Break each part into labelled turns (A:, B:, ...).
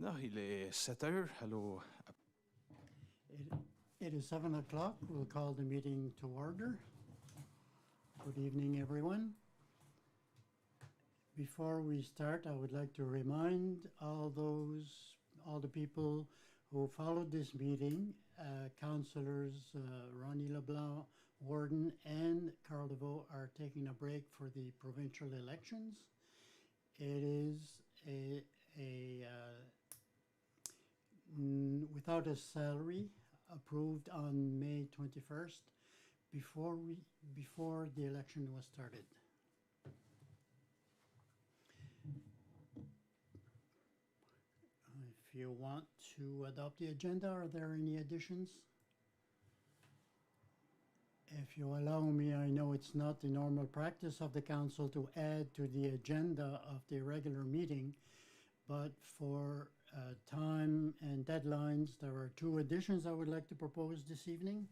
A: Non, il est 7 heures. Allô.
B: It is 7 o'clock. We'll call the meeting to order. Good evening, everyone. Before we start, I would like to remind all the people who followed this meeting, Councillors Ronnie LeBlanc, Warden, and Carl DeVoe are taking a break for the provincial elections. It is without a salary, approved on May 21st, before the election was started. If you want to adopt the agenda, are there any additions? If you allow me, I know it's not the normal practice of the council to add to the agenda of the regular meeting, but for time and deadlines, there are two additions I would like to propose this evening.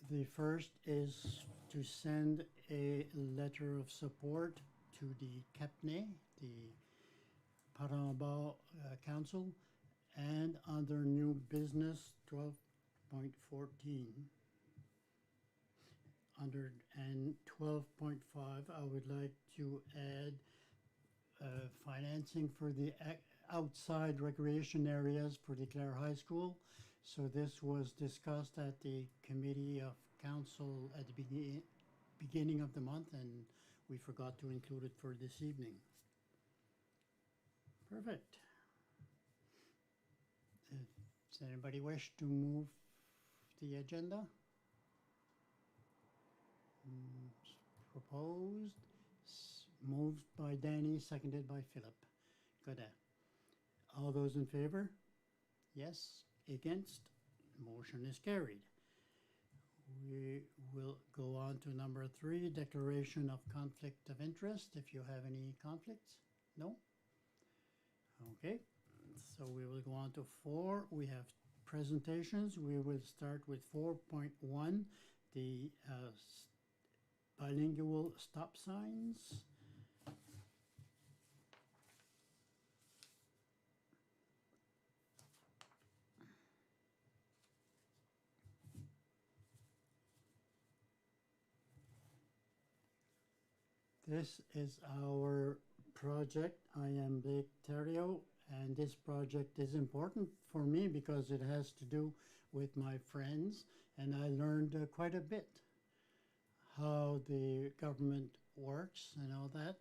B: The first is to send a letter of support to the CAPNE, the Paramba Council, and under new business 12.14. Under and 12.5, I would like to add financing for the outside recreation areas for the Clare High School. So this was discussed at the Committee of Council at the beginning of the month, and we forgot to include it for this evening. Perfect. Does anybody wish to move the agenda? Proposed. Moved by Danny, seconded by Philip. Good. All those in favor? Yes. Against? Motion is carried. We will go on to number 3, declaration of conflict of interest. If you have any conflicts? No? Okay. So we will go on to 4. We have presentations. We will start with 4.1, the bilingual stop signs. This is our project. I am Blake Terrio, and this project is important for me because it has to do with my friends, and I learned quite a bit how the government works and all that.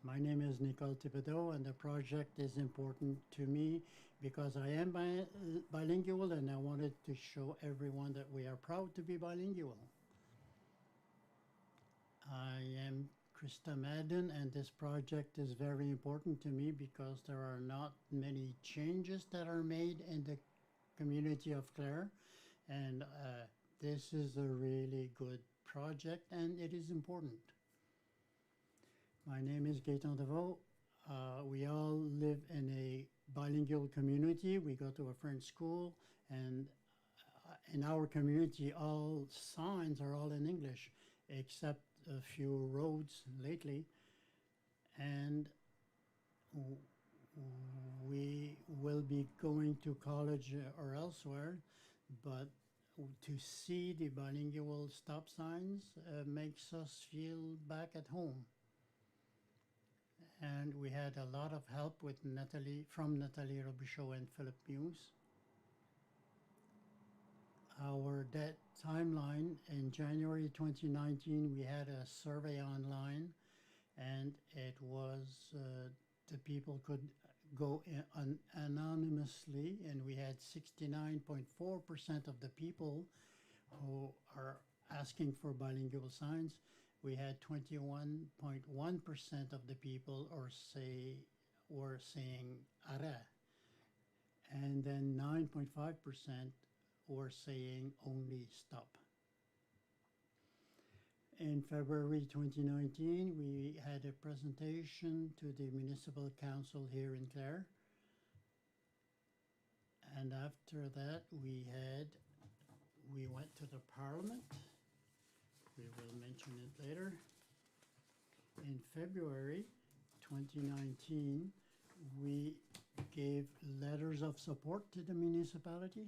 B: My name is Nicole Thibodeau, and the project is important to me because I am bilingual, and I wanted to show everyone that we are proud to be bilingual. I am Krista Madden, and this project is very important to me because there are not many changes that are made in the community of Clare, and this is a really good project, and it is important. My name is Gaëtan Deveau. We all live in a bilingual community. We go to a French school, and in our community, all signs are all in English, except a few roads lately. And we will be going to college or elsewhere, but to see the bilingual stop signs makes us feel back at home. And we had a lot of help with Nathalie Robichaud and Philip Muse. Our timeline in January 2019, we had a survey online, and it was the people could go anonymously, and we had 69.4% of the people who are asking for bilingual signs. We had 21.1% of the people were saying ara, and then 9.5% were saying only stop. In February 2019, we had a presentation to the Municipal Council here in Clare. And after that, we went to the Parliament. We will mention it later. In February 2019, we gave letters of support to the municipality.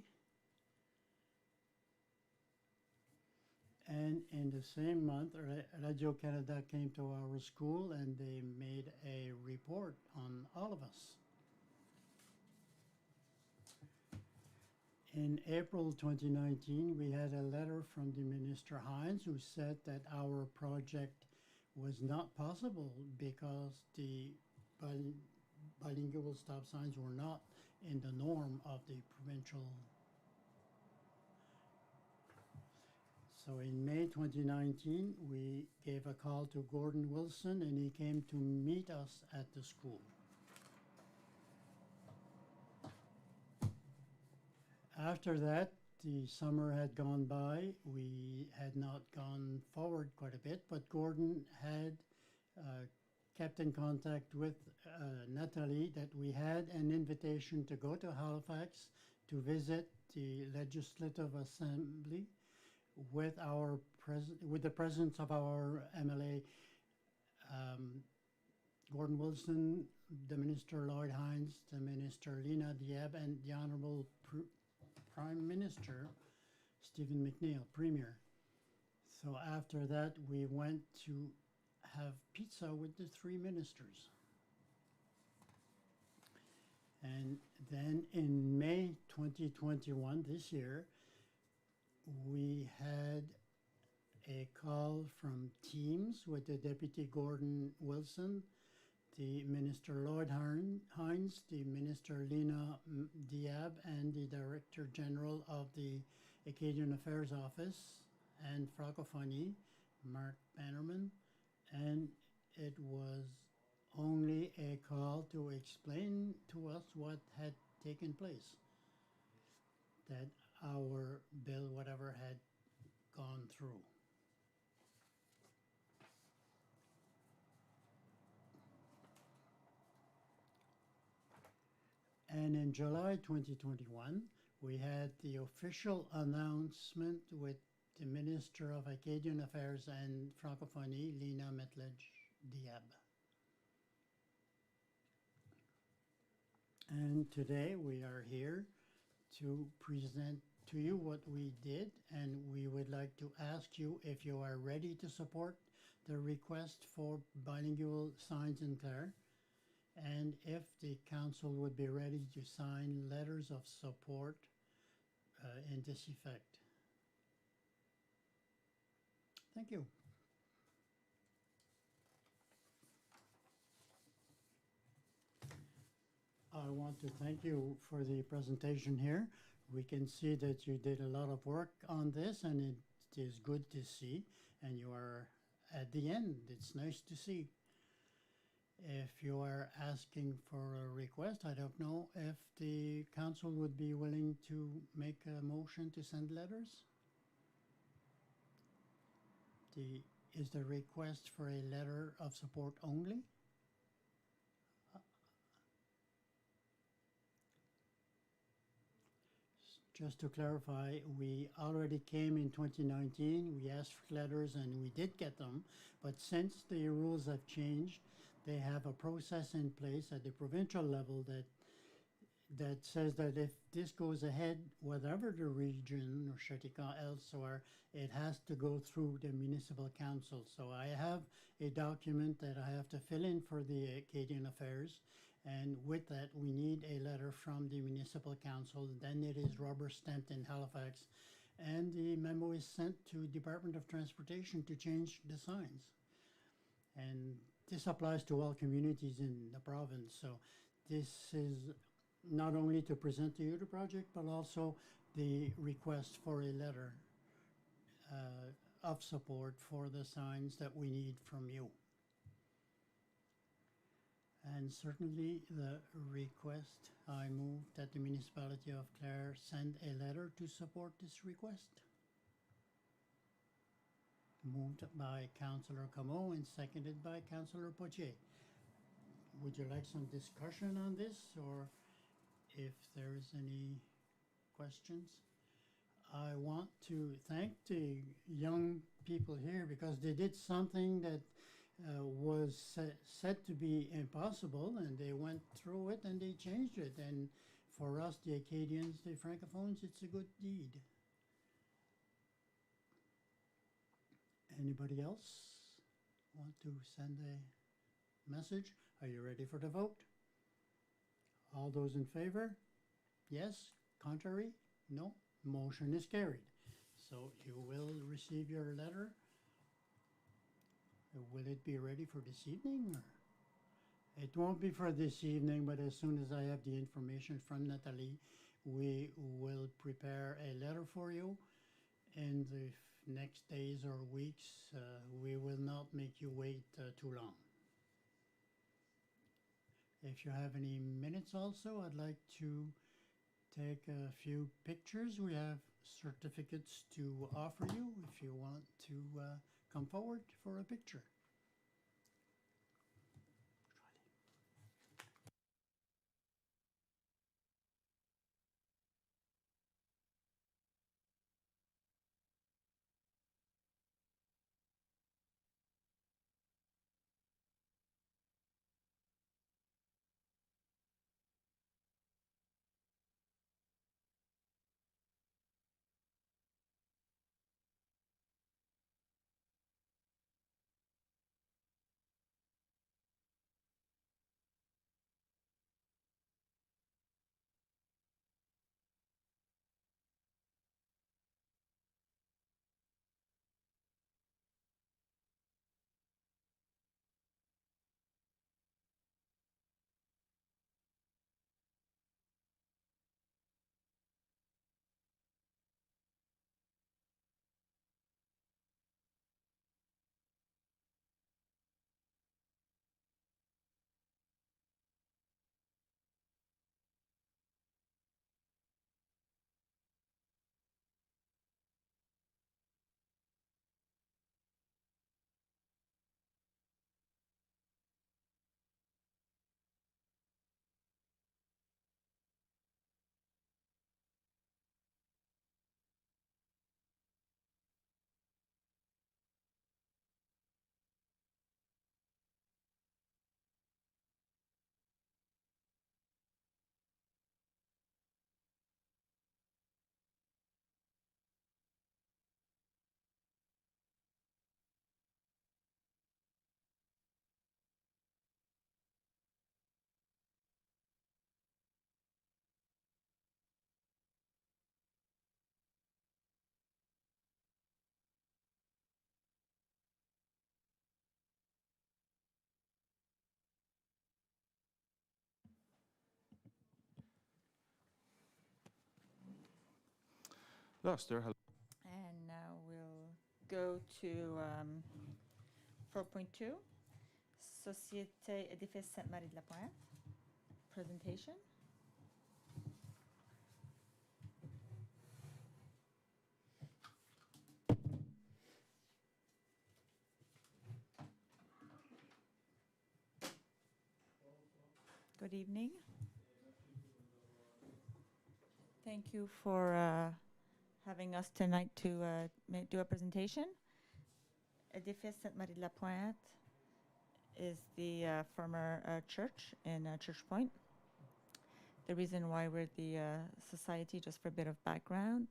B: And in the same month, Radio Canada came to our school and they made a report on all of us. In April 2019, we had a letter from the Minister Hines who said that our project was not possible because the bilingual stop signs were not in the norm of the provincial. So in May 2019, we gave a call to Gordon Wilson and he came to meet us at the school. After that, the summer had gone by. We had not gone forward quite a bit, but Gordon had kept in contact with Natalie that we had an invitation to go to Halifax to visit the Legislative Assembly with the presence of our MLA Gordon Wilson, the Minister Lloyd Hines, the Minister Lena Diab, and the Honourable Prime Minister Stephen McNeill, Premier. So after that, we went to have pizza with the three ministers. And then in May 2021, this year, we had a call from Teams with the Deputy Gordon Wilson, the Minister Lloyd Hines, the Minister Lena Diab, and the Director General of the Acadian Affairs Office and Francophonie, Mark Bannerman, and it was only a call to explain to us what had taken place, that our bill, whatever, had gone through. And in July 2021, we had the official announcement with the Minister of Acadian Affairs and Francophonie, Lena Metlej-Diab. And today we are here to present to you what we did, and we would like to ask you if you are ready to support the request for bilingual signs in Clare, and if the council would be ready to sign letters of support in this effect. Thank you. I want to thank you for the presentation here. We can see that you did a lot of work on this, and it is good to see, and you are at the end. It's nice to see. If you are asking for a request, I don't know if the council would be willing to make a motion to send letters. Is the request for a letter of support only? Just to clarify, we already came in 2019, we asked for letters and we did get them, but since the rules have changed, they have a process in place at the provincial level that says that if this goes ahead, whatever the region or Shatika elsewhere, it has to go through the municipal council. So I have a document that I have to fill in for the Acadian Affairs, and with that we need a letter from the municipal council. Then it is rubber stamped in Halifax, and the memo is sent to Department of Transportation to change the signs. And this applies to all communities in the province. So this is not only to present to you the project, but also the request for a letter of support for the signs that we need from you. And certainly the request, I move that the municipality of Clare send a letter to support this request. Moved by Councillor Comeau and seconded by Councillor Poitier. Would you like some discussion on this, or if there's any questions? I want to thank the young people here because they did something that was said to be impossible, and they went through it and they changed it. And for us, the Acadians, the Francophones, it's a good deed. Anybody else want to send a message? Are you ready for the vote? All those in favor? Yes. Contrary? No. Motion is carried. So you will receive your letter. Will it be ready for this evening? Or? It won't be for this evening, but as soon as I have the information from Natalie, we will prepare a letter for you. In the next days or weeks, we will not make you wait too long. If you have any minutes also, I'd like to take a few pictures. We have certificates to offer you if you want to come forward for a picture.
A: Luister, hello.
C: And now we'll go to 4.2, Société Édifice Sainte-Marie de la Pointe, presentation. Good evening. Thank you for having us tonight to do a presentation. Édifice Sainte-Marie de la Pointe is the former church in Church Point. The reason why we're the society, just for a bit of background,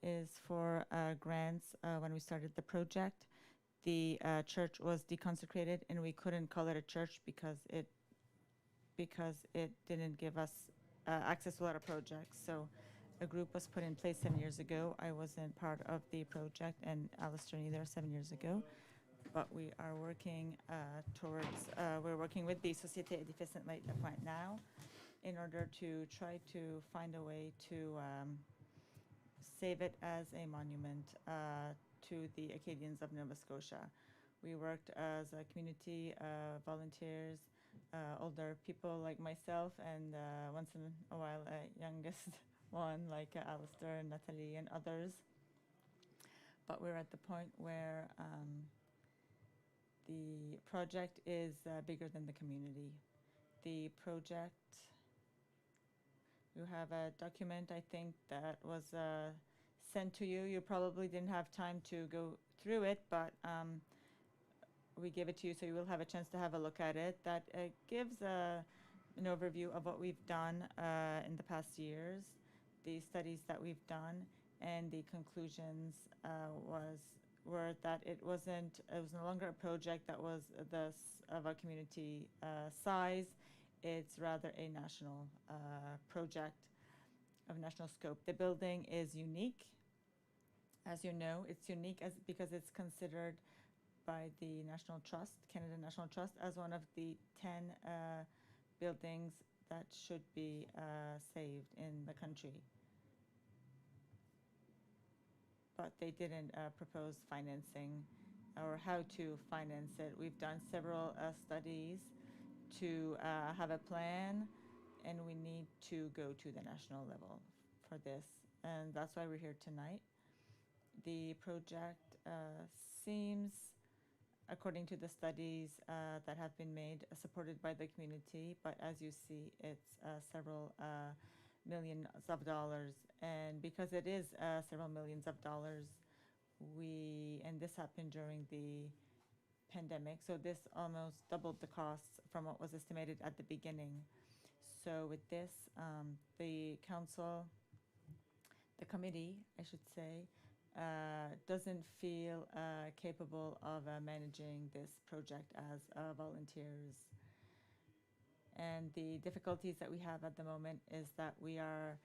C: is for grants. When we started the project, the church was deconsecrated and we couldn't call it a church because it didn't give us access to a lot of projects. So a group was put in place 7 years ago. I wasn't part of the project, and Alistair neither 7 years ago. But we are working we're working with the Société Édifice Sainte-Marie de la Pointe now in order to try to find a way to save it as a monument to the Acadians of Nova Scotia. We worked as a community, volunteers, older people like myself, and once in a while a youngest one like Alistair and Natalie and others. But we're at the point where the project is bigger than the community. The project, you have a document, I think, that was sent to you. You probably didn't have time to go through it, but we give it to you so you will have a chance to have a look at it. That gives an overview of what we've done in the past years, the studies that we've done, and the conclusions were that it was no longer a project that was of our community size. It's rather a national project of national scope. The building is unique. As you know, it's unique because it's considered by the National Trust, Canada National Trust, as one of the 10 buildings that should be saved in the country. But they didn't propose financing or how to finance it. We've done several studies to have a plan, and we need to go to the national level for this. And that's why we're here tonight. The project seems, according to the studies that have been made, supported by the community, but as you see, it's several millions of dollars. And because it is several millions of dollars, and this happened during the pandemic, so this almost doubled the costs from what was estimated at the beginning. So with this, the council, the committee, I should say, doesn't feel capable of managing this project as volunteers. And the difficulties that we have at the moment is that we are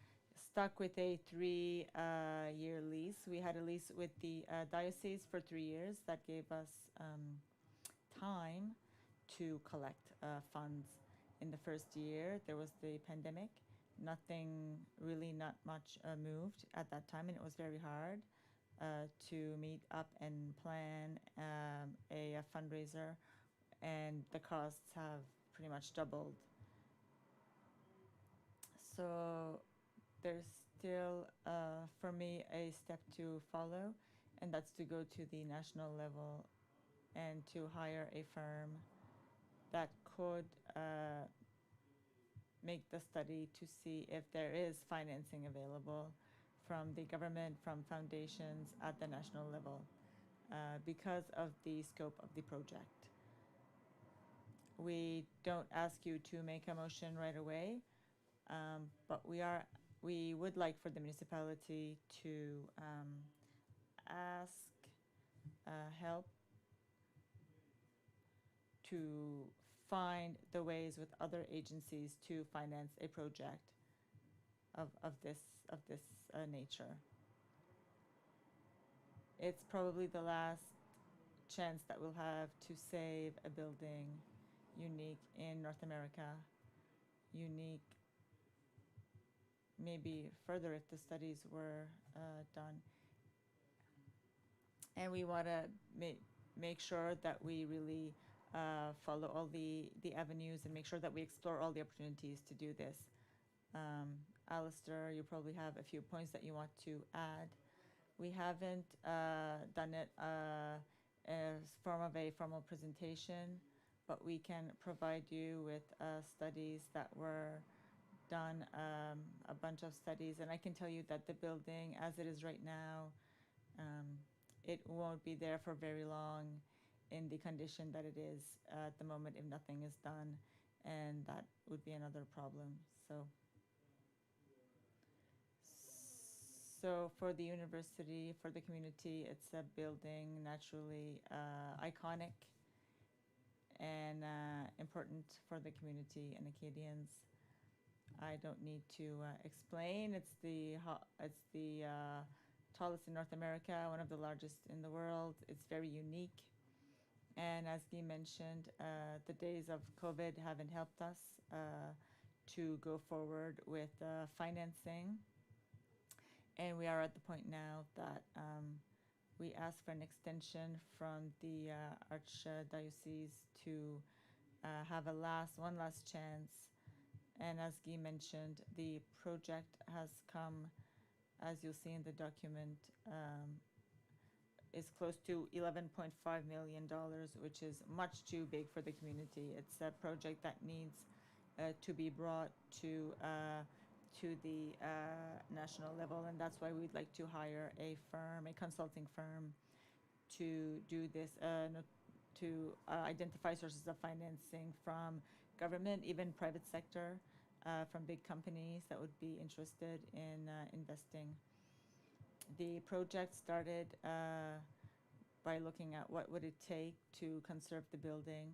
C: stuck with a 3-year lease. We had a lease with the diocese for 3 years. That gave us time to collect funds. In the first year, there was the pandemic. Not much moved at that time, and it was very hard to meet up and plan a fundraiser, and the costs have pretty much doubled. So there's still, for me, a step to follow, and that's to go to the national level and to hire a firm that could make the study to see if there is financing available from the government, from foundations at the national level, because of the scope of the project. We don't ask you to make a motion right away, but we would like for the municipality to ask help to find the ways with other agencies to finance a project of this nature. It's probably the last chance that we'll have to save a building unique in North America, unique maybe further if the studies were done. And we want to make sure that we really follow all the avenues and make sure that we explore all the opportunities to do this. Alistair, you probably have a few points that you want to add. We haven't done it as form of a formal presentation, but we can provide you with studies that were done, a bunch of studies, and I can tell you that the building as it is right now, it won't be there for very long in the condition that it is at the moment if nothing is done, and that would be another problem. So for the university, for the community, it's a building naturally iconic and important for the community and Acadians. I don't need to explain. It's the tallest in North America, one of the largest in the world. It's very unique. And as Guy mentioned, the days of COVID haven't helped us to go forward with financing. And we are at the point now that we ask for an extension from the Archdiocese to have one last chance. And as Guy mentioned, the project has come, as you'll see in the document, is close to $11.5 million, which is much too big for the community. It's a project that needs to be brought to the national level, and that's why we'd like to hire a consulting firm, to do this to identify sources of financing from government, even private sector, from big companies that would be interested in investing. The project started by looking at what would it take to conserve the building,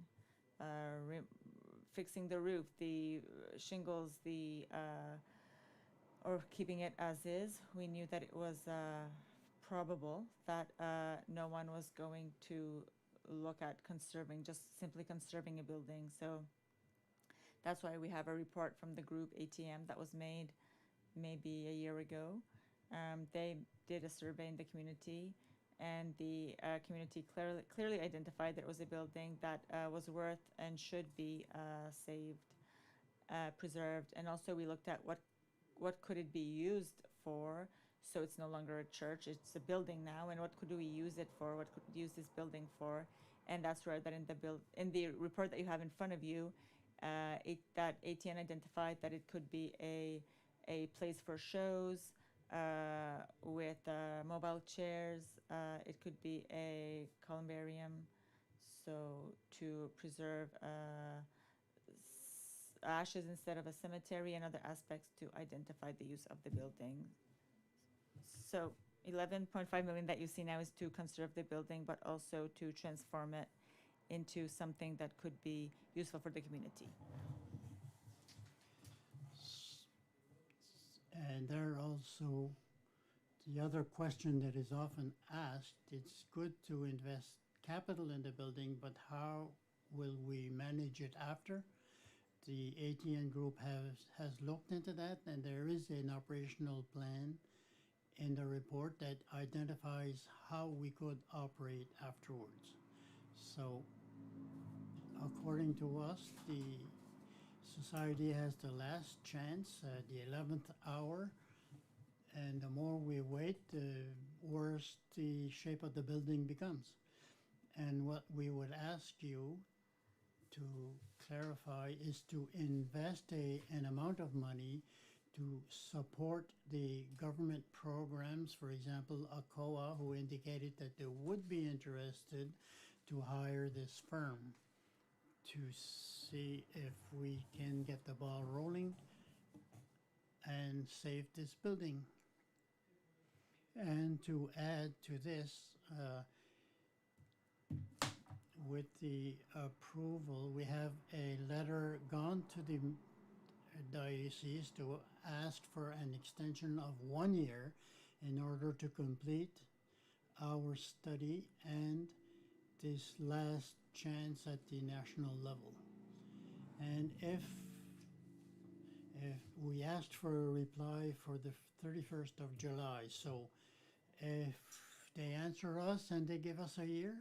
C: fixing the roof, the shingles, or keeping it as is. We knew that it was probable that no one was going to look at just simply conserving a building. So that's why we have a report from the group ATM that was made maybe a year ago. They did a survey in the community, and the community clearly identified that it was a building that was worth and should be saved, preserved. And also we looked at what could it be used for. So it's no longer a church, it's a building now, and what could we use it for? What could we use this building for? And that's where that in the report that you have in front of you, that ATN identified that it could be a place for shows with mobile chairs. It could be a columbarium, so to preserve ashes instead of a cemetery, and other aspects to identify the use of the building. So 11.5 million that you see now is to conserve the building, but also to transform it into something that could be useful for the community.
B: And there also, the other question that is often asked, it's good to invest capital in the building, but how will we manage it after? The ATN group has looked into that, and there is an operational plan in the report that identifies how we could operate afterwards. So according to us, the society has the last chance, the 11th hour, and the more we wait, the worse the shape of the building becomes. And what we would ask you to clarify is to invest an amount of money to support the government programs. For example, ACOA, who indicated that they would be interested to hire this firm to see if we can get the ball rolling and save this building. And to add to this, with the approval, we have a letter gone to the diocese to ask for an extension of 1 year in order to complete our study and this last chance at the national level. And if we asked for a reply for the 31st of July, so if they answer us and they give us a year,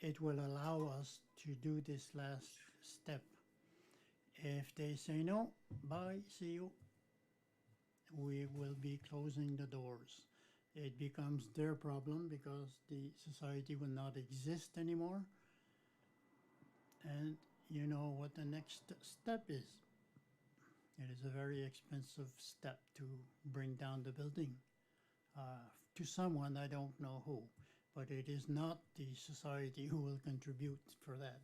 B: it will allow us to do this last step. If they say no, bye, see you, we will be closing the doors. It becomes their problem because the society will not exist anymore. And you know what the next step is. It is a very expensive step to bring down the building to someone, I don't know who, but it is not the society who will contribute for that.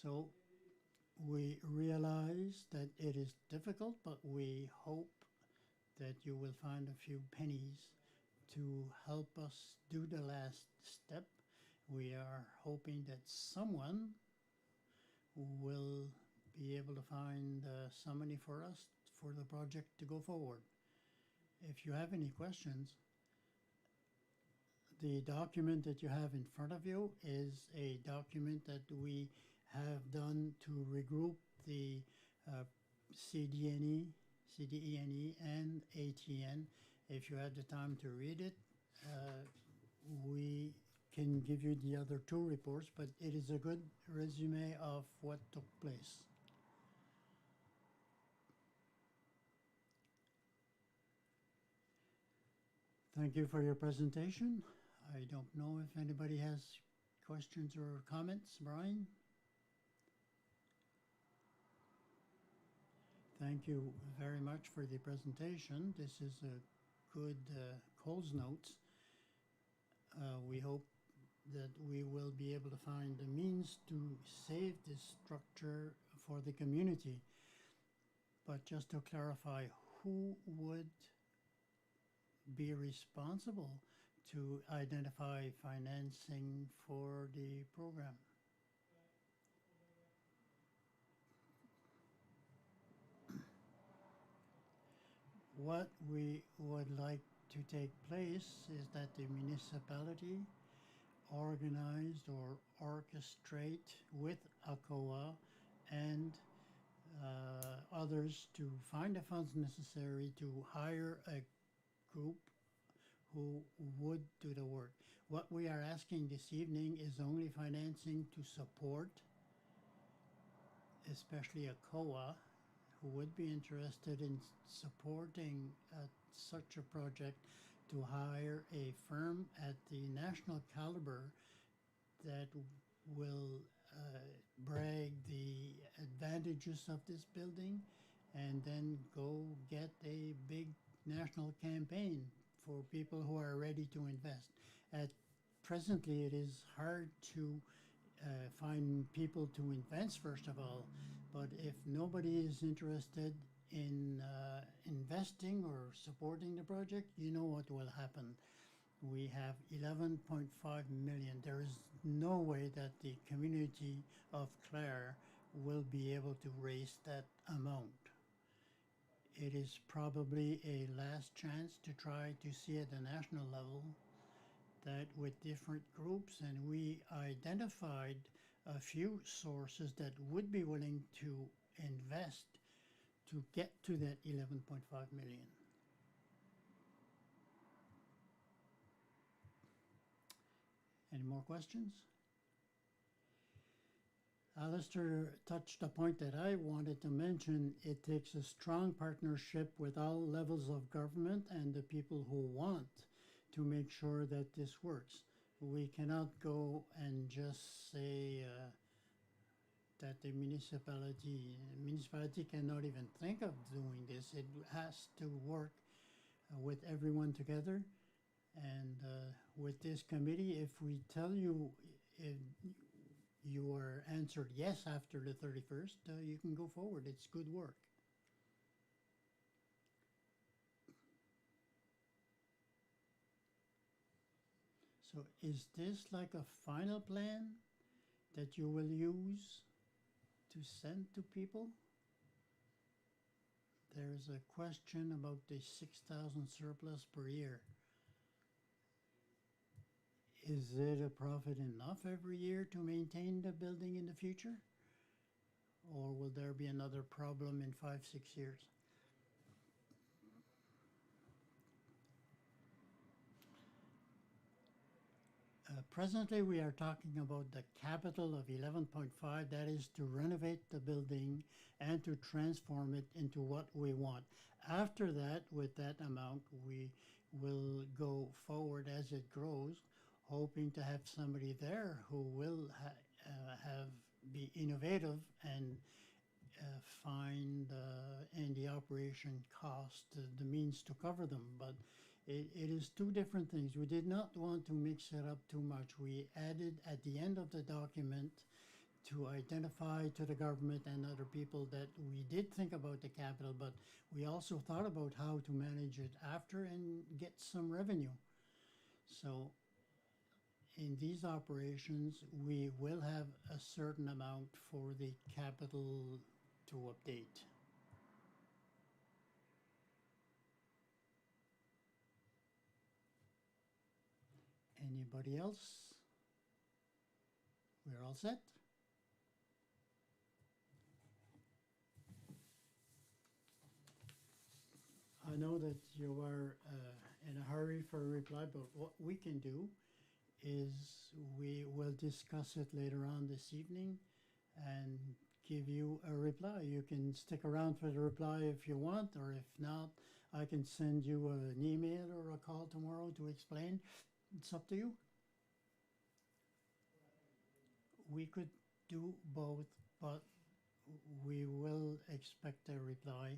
B: So we realize that it is difficult, but we hope that you will find a few pennies to help us do the last step. We are hoping that someone will be able to find some money for us for the project to go forward. If you have any questions, the document that you have in front of you is a document that we have done to regroup the CDNE, CDENE, and ATN. If you have the time to read it, we can give you the other two reports, but it is a good resume of what took place. Thank you for your presentation. I don't know if anybody has questions or comments. Brian? Thank you very much for the presentation. This is a good Coles Notes. We hope that we will be able to find the means to save this structure for the community. But just to clarify, who would be responsible to identify financing for the program? What we would like to take place is that the municipality organized or orchestrate with ACOA and others to find the funds necessary to hire a group who would do the work. What we are asking this evening is only financing to support, especially ACOA, who would be interested in supporting such a project, to hire a firm at the national caliber that will brag the advantages of this building and then go get a big national campaign for people who are ready to invest. Presently, it is hard to find people to invest, first of all, but if nobody is interested in investing or supporting the project, you know what will happen. We have 11.5 million. There is no way that the community of Clare will be able to raise that amount. It is probably a last chance to try to see at the national level that with different groups, and we identified a few sources that would be willing to invest to get to that 11.5 million. Any more questions? Alistair touched a point that I wanted to mention. It takes a strong partnership with all levels of government and the people who want to make sure that this works. We cannot go and just say that the municipality cannot even think of doing this. It has to work with everyone together. And with this committee, if we tell you if you are answered yes after the 31st, you can go forward. It's good work. So is this like a final plan that you will use to send to people? There's a question about the 6,000 surplus per year. Is it a profit enough every year to maintain the building in the future? Or will there be another problem in 5-6 years? Presently, we are talking about the capital of 11.5. That is to renovate the building and to transform it into what we want. After that, with that amount, we will go forward as it grows, hoping to have somebody there who will be innovative and find in the operation cost the means to cover them. But it is two different things. We did not want to mix it up too much. We added at the end of the document to identify to the government and other people that we did think about the capital, but we also thought about how to manage it after and get some revenue. So in these operations, we will have a certain amount for the capital to update. Anybody else? We're all set? I know that you are in a hurry for a reply, but what we can do is we will discuss it later on this evening and give you a reply. You can stick around for the reply if you want, or if not, I can send you an email or a call tomorrow to explain. It's up to you. We could do both, but we will expect a reply.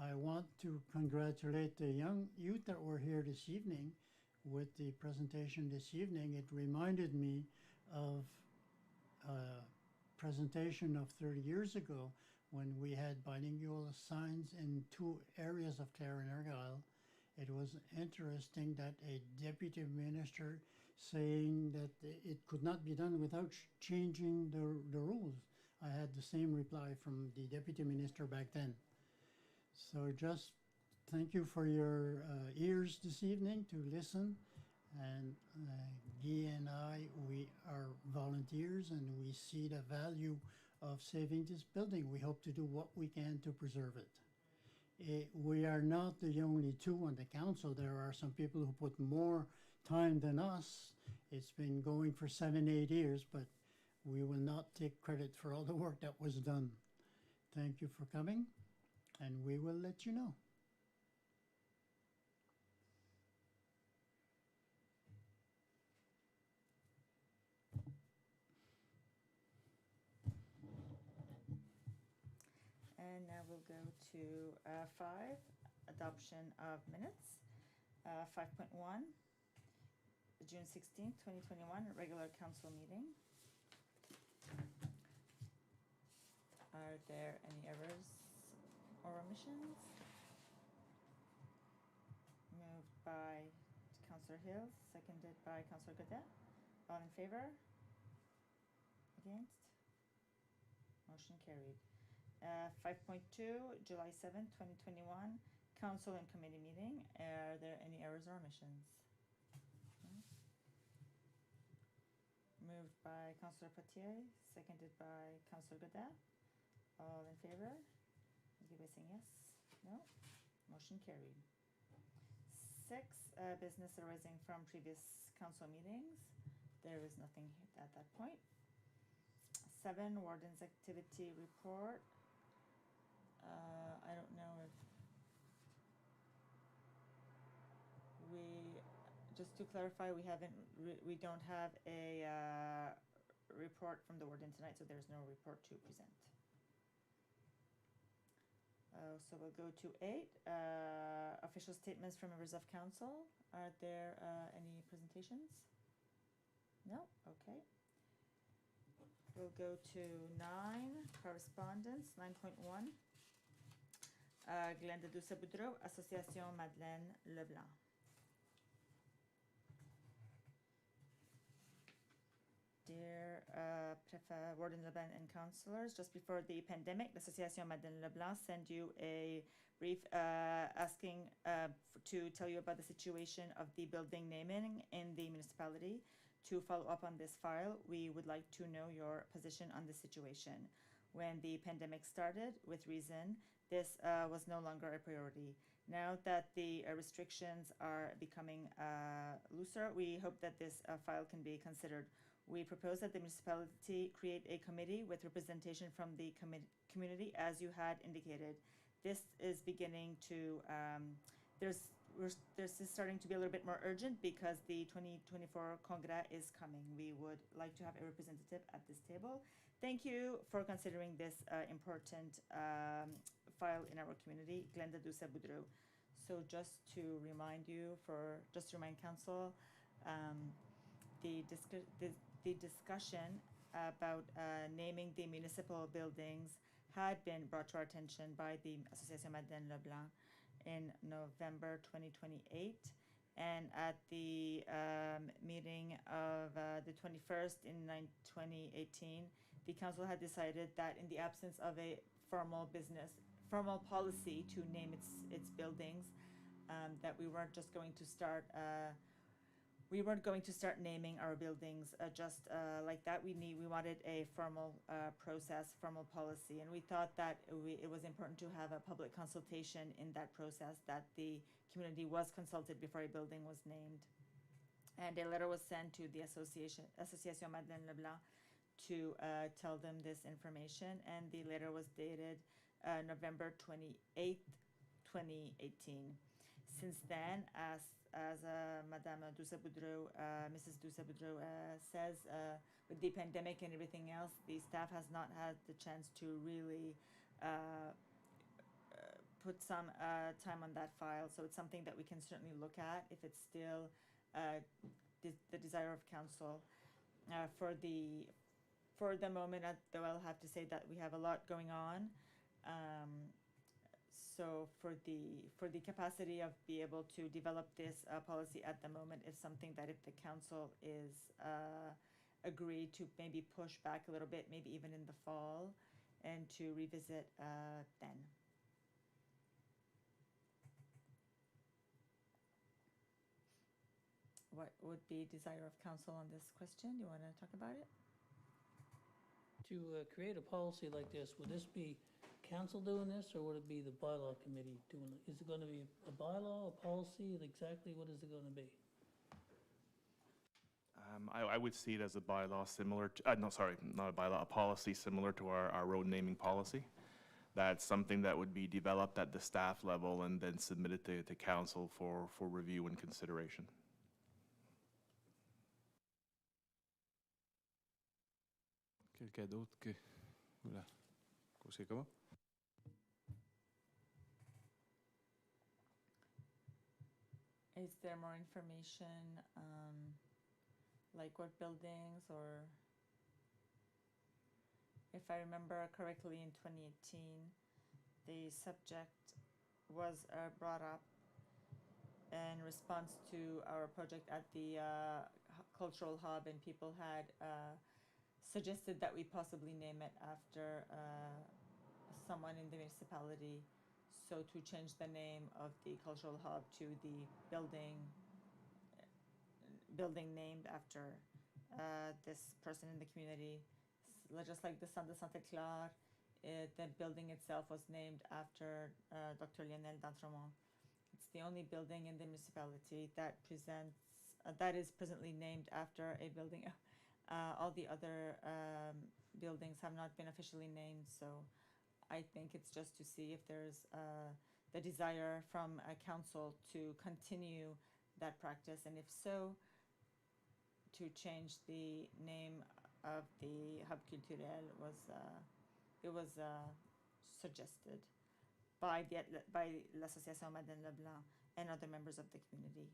B: I want to congratulate the young youth that were here this evening. with the presentation this evening, it reminded me of a presentation of 30 years ago when we had bilingual signs in 2 areas of Clare and Argyll. It was interesting that a deputy minister saying that it could not be done without changing the rules. I had the same reply from the deputy minister back then. So just thank you for your ears this evening to listen. And Guy and I, we are volunteers and we see the value of saving this building. We hope to do what we can to preserve it. We are not the only two on the council. There are some people who put more time than us. It's been going for 7, 8 years, but we will not take credit for all the work that was done. Thank you for coming, and we will let you know.
C: And now we'll go to 5, adoption of minutes. 5.1, June 16th, 2021, regular council meeting. Are there any errors or omissions? Moved by Councillor Hill, seconded by Councillor Gaudette. All in favor? Against? Motion carried. 5.2, July 7th, 2021, council and committee meeting. Are there any errors or omissions? No? Moved by Councillor Potier, seconded by Councillor Gaudette. All in favor? Give by saying yes. No? Motion carried. 6, business arising from previous council meetings. There is nothing at that point. 7, warden's activity report. I don't know if we, just to clarify, we don't have a report from the warden tonight, so there's no report to present. So we'll go to 8, official statements from members of council. Are there any presentations? No? Okay. We'll go to 9, correspondence, 9.1. Glenda Doucet-Boudreau, Association Madeleine Leblanc. Dear Warden Leblanc and councillors, just before the pandemic, the Association Madeleine Leblanc sent you a brief asking to tell you about the situation of the building naming in the municipality. To follow up on this file, we would like to know your position on the situation. When the pandemic started, with reason, this was no longer a priority. Now that the restrictions are becoming looser, we hope that this file can be considered. We propose that the municipality create a committee with representation from the community, as you had indicated. This is beginning to, this is starting to be a little bit more urgent because the 2024 Congrès is coming. We would like to have a representative at this table. Thank you for considering this important file in our community, Glenda Doucet-Boudreau. So just to remind you, just to remind council, the discussion about naming the municipal buildings had been brought to our attention by the Association Madeleine Leblanc in November 2028, and at the meeting of the 21st in 2018, the council had decided that in the absence of a formal policy to name its buildings, that we weren't going to start naming our buildings just like that. We wanted a formal process, formal policy, and we thought that it was important to have a public consultation in that process, that the community was consulted before a building was named. And a letter was sent to the Association Madeleine Leblanc to tell them this information, and the letter was dated November 28th, 2018. Since then, as Madame Doucet-Boudreau, Mrs. Doucet-Boudreau says, with the pandemic and everything else, the staff has not had the chance to really put some time on that file. So it's something that we can certainly look at if it's still the desire of council. For the moment, though, I'll have to say that we have a lot going on. So for the capacity of be able to develop this policy at the moment is something that if the council is agreed to maybe push back a little bit, maybe even in the fall, and to revisit then. What would be desire of council on this question? You want to talk about it?
D: To create a policy like this, would this be council doing this, or would it be the bylaw committee doing it? Is it going to be a bylaw, a policy, exactly what is it going to be?
E: I would see it as a bylaw similar to, no, sorry, not a bylaw, a policy similar to our road naming policy. That's something that would be developed at the staff level and then submitted to council for review and consideration.
A: Quelqu'un d'autre que... Voilà. C'est comment?
C: Is there more information, like what buildings, or if I remember correctly, in 2018, the subject was brought up in response to our project at the cultural hub, and people had suggested that we possibly name it after someone in the municipality. So to change the name of the cultural hub to the building named after this person in the community, just like the Centre de Santé Clare, the building itself was named after Dr. Lionel d'Entremont. It's the only building in the municipality that is presently named after a building. All the other buildings have not been officially named, so I think it's just to see if there's the desire from a council to continue that practice, and if so, to change the name of the Hub Culturel was suggested by l'Association Madeleine Leblanc and other members of the community.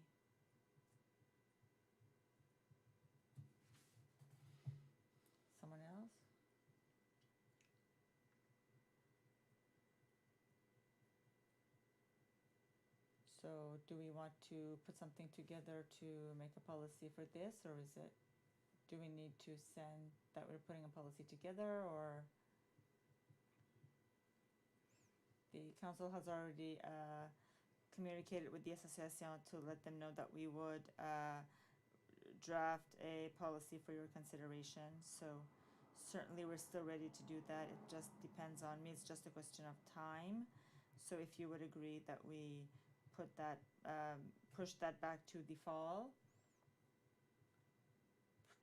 C: Someone else? So do we want to put something together to make a policy for this, or do we need to send that we're putting a policy together, or the council has already communicated with the association to let them know that we would draft a policy for your consideration. So certainly we're still ready to do that. It just depends on me. It's just a question of time. So if you would agree that we put that, push that back to the fall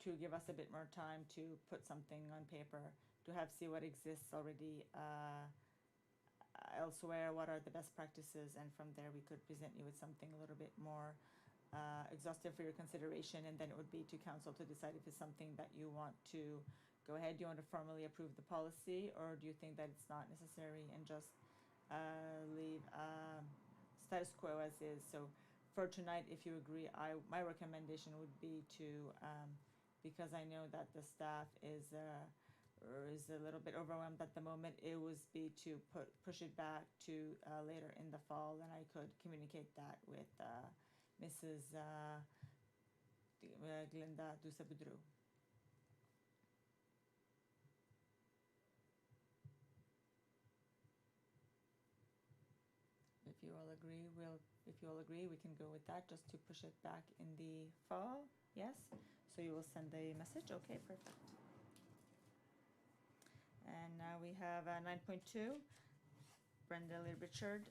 C: to give us a bit more time to put something on paper, to see what exists already elsewhere, what are the best practices, and from there we could present you with something a little bit more exhaustive for your consideration, and then it would be to council to decide if it's something that you want to go ahead. Do you want to formally approve the policy, or do you think that it's not necessary and just leave status quo as is? So for tonight, if you agree, my recommendation would be to, because I know that the staff is a little bit overwhelmed at the moment, it would be to push it back to later in the fall, and I could communicate that with Mrs. Glenda Doucet-Boudreau. If you all agree, we can go with that, just to push it back in the fall. Yes? So you will send a message? Okay, perfect. And now we have 9.2, Brenda Lee Richard,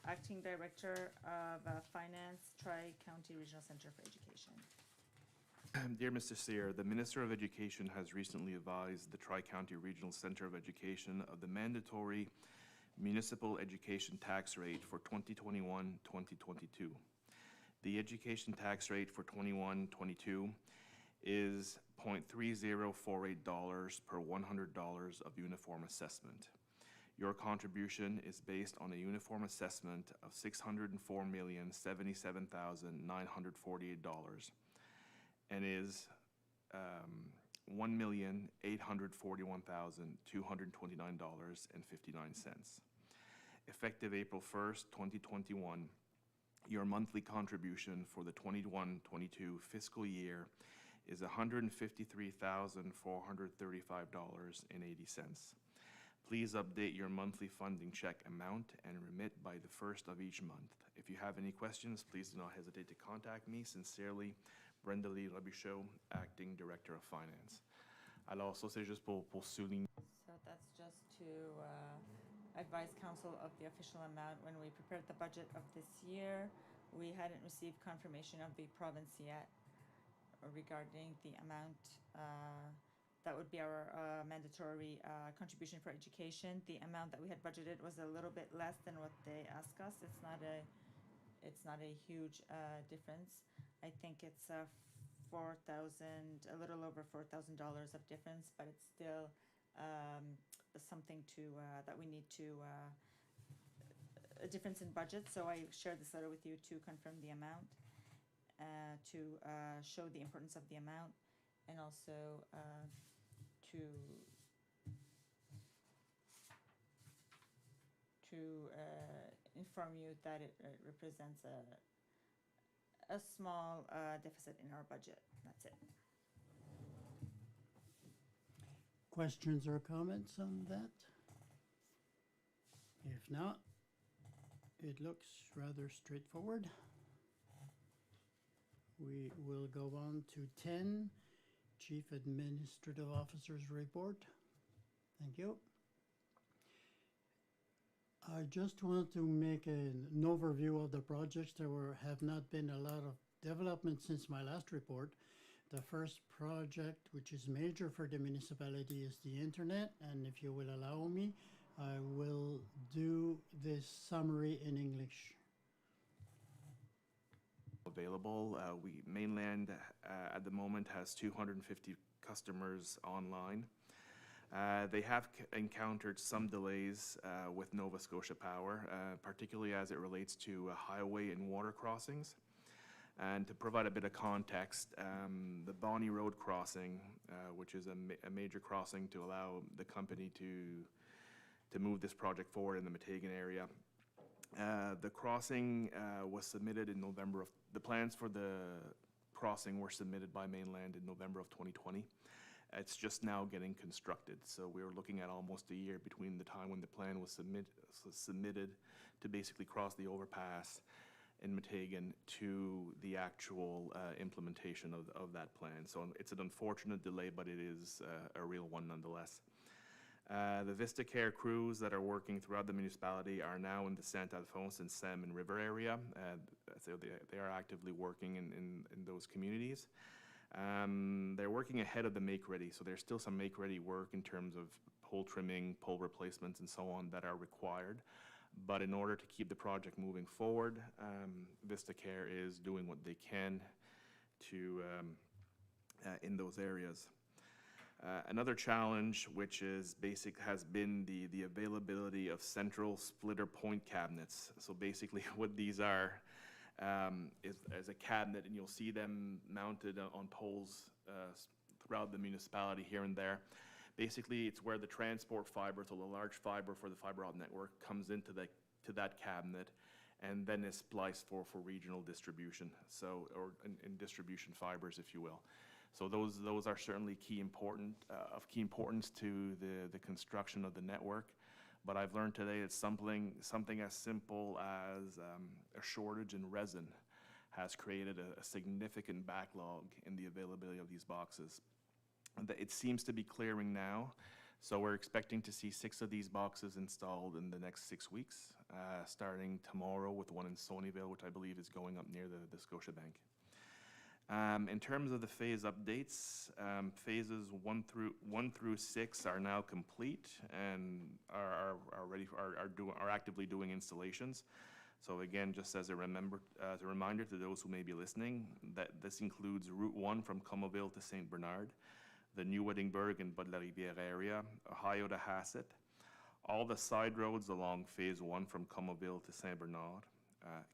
C: Acting Director of Finance, Tri-County Regional Center for Education.
E: Dear Mr. Sear, the Minister of Education has recently advised the Tri-County Regional Center of Education of the mandatory municipal education tax rate for 2021-2022. The education tax rate for 21-22 is $0.3048 per $100 of uniform assessment. Your contribution is based on a uniform assessment of $604,077,948 and is $1,841,229.59. Effective April 1st, 2021, your monthly contribution for the 21-22 fiscal year is $153,435.80. Please update your monthly funding check amount and remit by the first of each month. If you have any questions, please do not hesitate to contact me. Sincerely, Brenda Lee Robichaud, Acting Director of Finance. Alors, ça, c'est juste pour souligner.
C: So that's just to advise council of the official amount. When we prepared the budget of this year, we hadn't received confirmation of the province yet regarding the amount that would be our mandatory contribution for education. The amount that we had budgeted was a little bit less than what they asked us. It's not a huge difference. I think it's a little over $4,000 of difference, but it's still something that we need to a difference in budget. So I shared this letter with you to confirm the amount, to show the importance of the amount, and also to inform you that it represents a small deficit in our budget. That's it.
B: Questions or comments on that? If not, it looks rather straightforward. We will go on to 10, Chief Administrative Officer's report. Thank you. I just want to make an overview of the projects. There have not been a lot of development since my last report. The first project, which is major for the municipality, is the internet, and if you will allow me, I will do this summary in English.
E: Available. Mainland at the moment has 250 customers online. They have encountered some delays with Nova Scotia Power, particularly as it relates to highway and water crossings. And to provide a bit of context, the Bonnie Road crossing, which is a major crossing to allow the company to move this project forward in the Meteghan area. The crossing was submitted in November of, the plans for the crossing were submitted by Mainland in November of 2020. It's just now getting constructed, so we were looking at almost a year between the time when the plan was submitted to basically cross the overpass in Meteghan to the actual implementation of that plan. So it's an unfortunate delay, but it is a real one nonetheless. The Vista Care crews that are working throughout the municipality are now in the Saint Alphonse and Salmon River area. So they are actively working in those communities. They're working ahead of the make-ready, so there's still some make-ready work in terms of pole trimming, pole replacements, and so on that are required. But in order to keep the project moving forward, Vista Care is doing what they can to in those areas. Another challenge, which is has been the availability of central splitter point cabinets. So basically what these are is a cabinet, and you'll see them mounted on poles throughout the municipality here and there. Basically, it's where the transport fiber, so the large fiber for the fiber optic network, comes into that cabinet, and then is spliced for regional distribution. So, or in distribution fibers, if you will. So those are certainly of key importance to the construction of the network. But I've learned today that something as simple as a shortage in resin has created a significant backlog in the availability of these boxes. It seems to be clearing now, so we're expecting to see 6 of these boxes installed in the next 6 weeks, starting tomorrow with one in Sonyville, which I believe is going up near the Scotiabank. In terms of the phase updates, phases 1 through 6 are now complete and are actively doing installations. So again, just as a reminder to those who may be listening, that this includes Route 1 from Comoville to St. Bernard, the New Edinburgh and Bas-de-la-Rivière area, Ohio to Hassett, All the side roads along Phase 1 from Comoville to Saint-Bernard,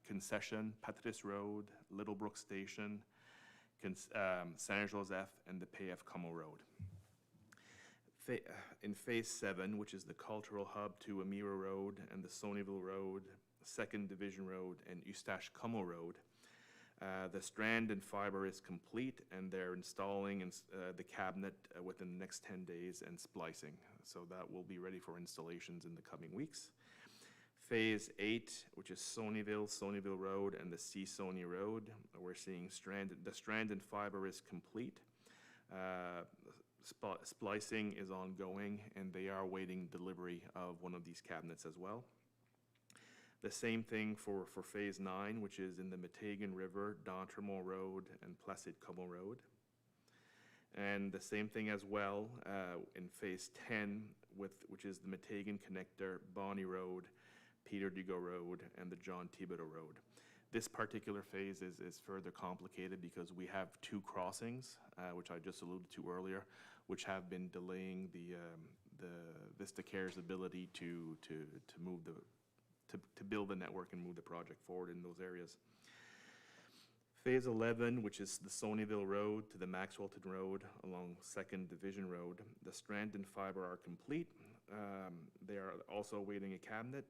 E: Concession, Patrice Road, Littlebrook Station, Saint-Joseph, and the PF Como Road. In Phase 7, which is the Cultural Hub to Amira Road and the Sonyville Road, 2nd Division Road, and Eustache Como Road, the strand and fiber is complete, and they're installing the cabinet within the next 10 days and splicing. So that will be ready for installations in the coming weeks. Phase 8, which is Sonyville Road, and the C-Sony Road, we're seeing the strand and fiber is complete. Splicing is ongoing, and they are awaiting delivery of one of these cabinets as well. The same thing for Phase 9, which is in the Matagan River, D'Entremont Road, and Placide Como Road. And the same thing as well in Phase 10, which is the Matagan Connector, Bonnie Road, Peter Dugo Road, and the John Thibodeau Road. This particular phase is further complicated because we have two crossings, which I just alluded to earlier, which have been delaying the Vista Care's ability to build the network and move the project forward in those areas. Phase 11, which is the Sonyville Road to the Maxwellton Road along 2nd Division Road, the strand and fiber are complete. They are also awaiting a cabinet.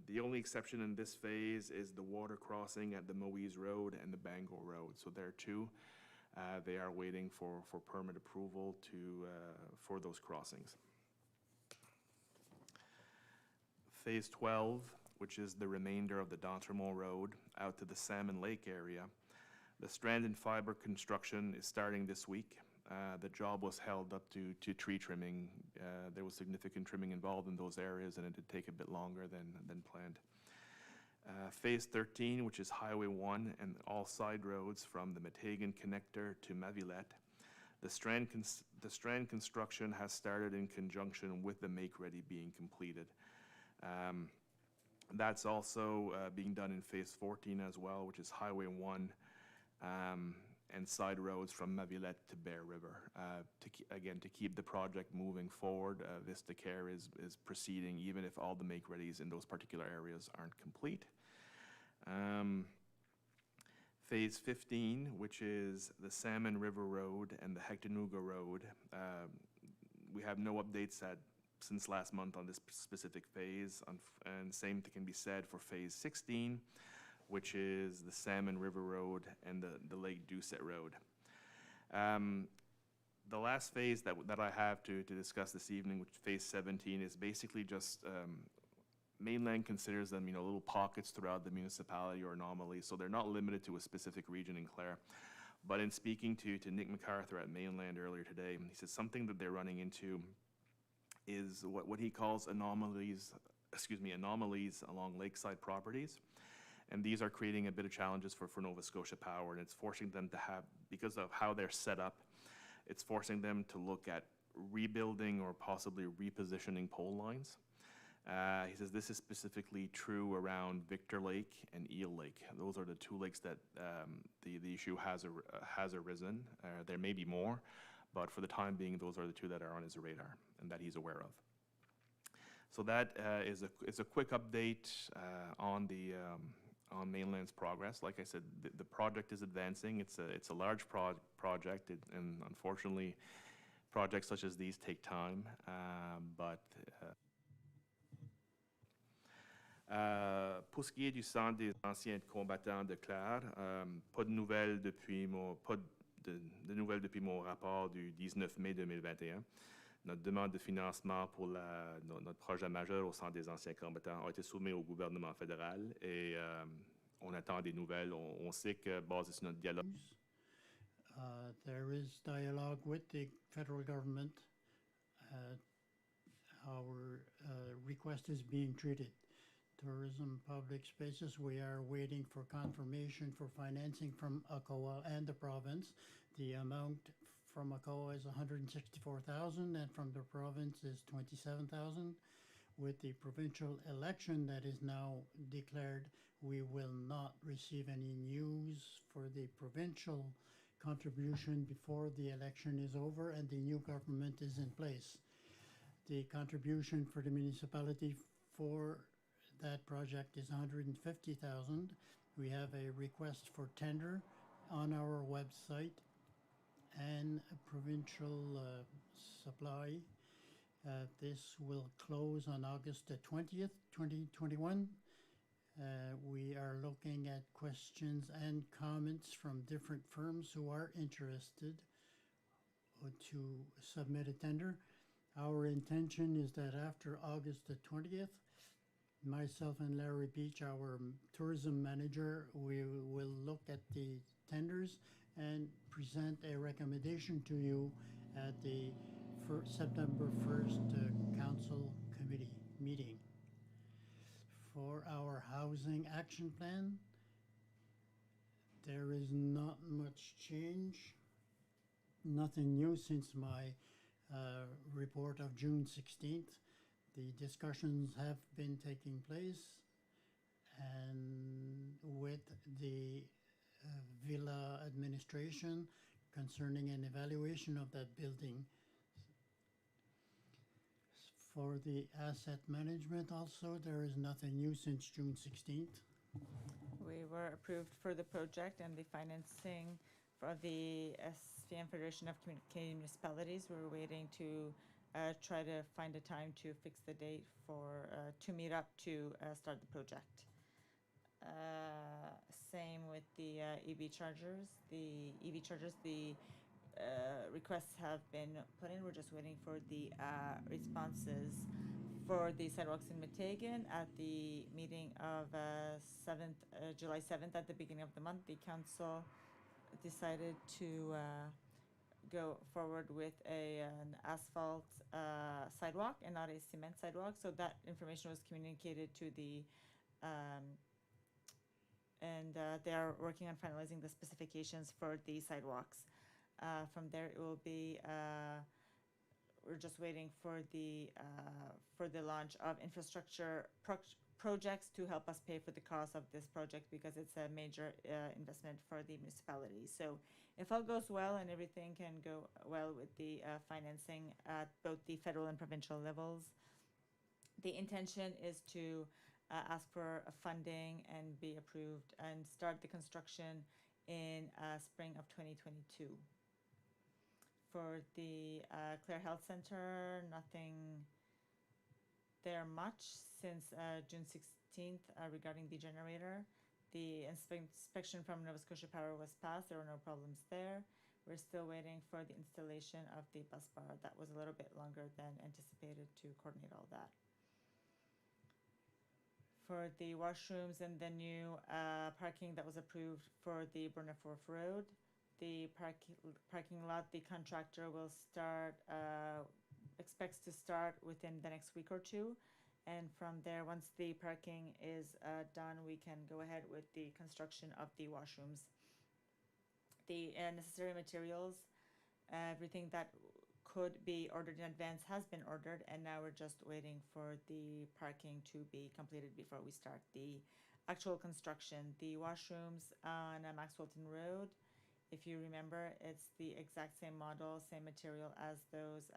E: The only exception in this phase is the water crossing at the Moise Road and the Bangor Road. So there too, they are waiting for permit approval for those crossings. Phase 12, which is the remainder of the D'Entremont Road out to the Salmon Lake area. The strand and fiber construction is starting this week. The job was held up to tree trimming. There was significant trimming involved in those areas, and it did take a bit longer than planned. Phase 13, which is Highway 1 and all side roads from the Matagan Connector to Mavillette. The strand construction has started in conjunction with the make-ready being completed. That's also being done in Phase 14 as well, which is Highway 1 and side roads from Mavillette to Bear River. To keep the project moving forward, Vista Care is proceeding even if all the make-readies in those particular areas aren't complete. Phase 15, which is the Salmon River Road and the Hectanuga Road. We have no updates since last month on this specific phase, and same can be said for Phase 16, which is the Salmon River Road and the Lake Doucet Road. The last phase that I have to discuss this evening, which Phase 17, is basically just mainland considers them, little pockets throughout the municipality or anomalies, so they're not limited to a specific region in Clare. But in speaking to Nick MacArthur at Mainland earlier today, he said something that they're running into is what he calls anomalies along lakeside properties. And these are creating a bit of challenges for Nova Scotia Power, and it's forcing them to have, because of how they're set up, it's forcing them to look at rebuilding or possibly repositioning pole lines. He says this is specifically true around Victor Lake and Eel Lake. Those are the two lakes that the issue has arisen. There may be more, but for the time being, those are the two that are on his radar and that he's aware of. So that is a quick update on Mainland's progress. Like I said, the project is advancing. It's a large project, and unfortunately, projects such as these take time. Pour ce qui est du centre des anciens combattants de Clare, pas de nouvelles depuis mon rapport du 19 mai 2021. Notre demande de financement pour notre projet majeur au centre des anciens combattants a été soumise au gouvernement fédéral et on attend des nouvelles. On sait que, basé sur notre dialogue...
B: There is dialogue with the federal government. Our request is being treated. Tourism public spaces, we are waiting for confirmation for financing from ACOA and the province. The amount from ACOA is $164,000 and from the province is $27,000. With the provincial election that is now declared, we will not receive any news for the provincial contribution before the election is over and the new government is in place. The contribution for the municipality for that project is 150,000. We have a request for tender on our website and a provincial supply. This will close on August the 20th, 2021. We are looking at questions and comments from different firms who are interested to submit a tender. Our intention is that after August the 20th, myself and Larry Beach, our tourism manager, we will look at the tenders and present a recommendation to you at the September 1st council committee meeting. For our housing action plan, there is not much change. Nothing new since my report of June 16th. The discussions have been taking place, and with the villa administration concerning an evaluation of that building. For the asset management also, there is nothing new since June 16th.
C: We were approved for the project and the financing for the SPM Federation of Canadian Municipalities. We were waiting to try to find a time to fix the date for to meet up to start the project. Same with the EV chargers. The EV chargers, the requests have been put in. We're just waiting for the responses for the sidewalks in Meteghan. At the meeting of July 7th, at the beginning of the month, the council decided to go forward with an asphalt sidewalk and not a cement sidewalk. So that information was communicated to the and they are working on finalizing the specifications for the sidewalks. From there, it will be, we're just waiting for the launch of infrastructure projects to help us pay for the cost of this project, because it's a major investment for the municipality. So if all goes well and everything can go well with the financing at both the federal and provincial levels, the intention is to ask for funding and be approved and start the construction in spring of 2022. For the Clare Health Center, nothing there much since June 16th regarding the generator. The inspection from Nova Scotia Power was passed. There were no problems there. We're still waiting for the installation of the bus bar. That was a little bit longer than anticipated to coordinate all that. For the washrooms and the new parking that was approved for the Burnaforth Road, the parking lot, the contractor will start, expects to start within the next week or two. And from there, once the parking is done, we can go ahead with the construction of the washrooms. The necessary materials, everything that could be ordered in advance has been ordered, and now we're just waiting for the parking to be completed before we start the actual construction. The washrooms on Maxwellton Road, if you remember, it's the exact same model, same material as those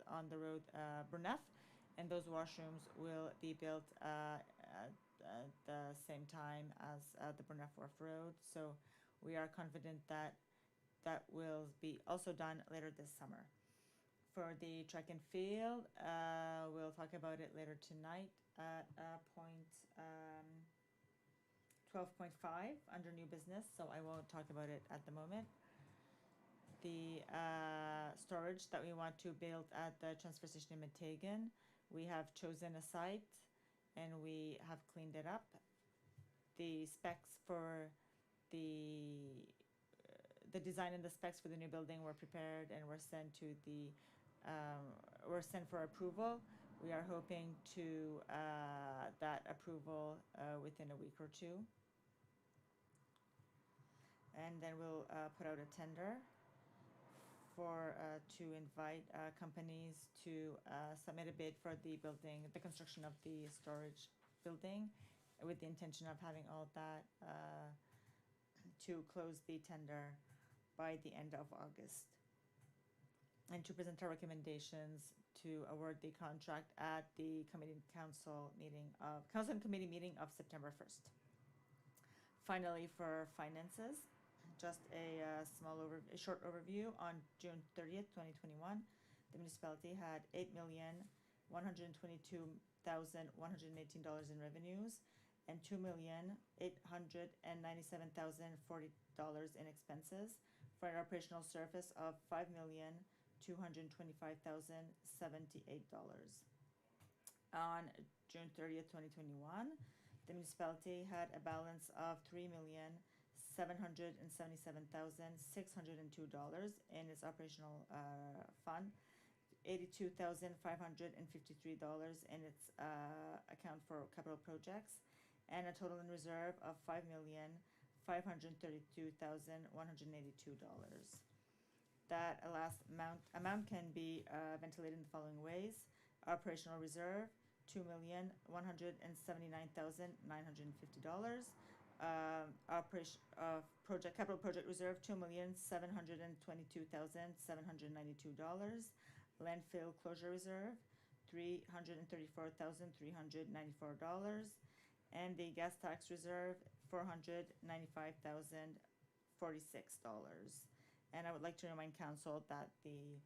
C: on the road Burneff, and those washrooms will be built at the same time as the Burneff-Wharf Road. So we are confident that that will be also done later this summer. For the track and field, we'll talk about it later tonight at point 12.5 under new business, so I won't talk about it at the moment. The storage that we want to build at the transfer station in Meteghan, we have chosen a site and we have cleaned it up. The specs for the design and the specs for the new building were prepared and were sent to the were sent for approval. We are hoping to that approval within a week or two. And then we'll put out a tender for to invite companies to submit a bid for the building, the construction of the storage building, with the intention of having all that to close the tender by the end of August. and to present our recommendations to award the contract at the council and committee meeting of September 1st. Finally, for finances, just a short overview. On June 30th, 2021, the municipality had $8,122,118 in revenues and $2,897,040 in expenses, for an operational surface of $5,225,078. On June 30th, 2021, the municipality had a balance of $3,777,602 in its operational fund, $82,553 in its account for capital projects, and a total in reserve of $5,532,182. That last amount can be ventilated in the following ways: operational reserve, $2,179,950. Capital project reserve, $2,722,792. Landfill closure reserve, $334,394. And the gas tax reserve, $495,046. And I would like to remind council that we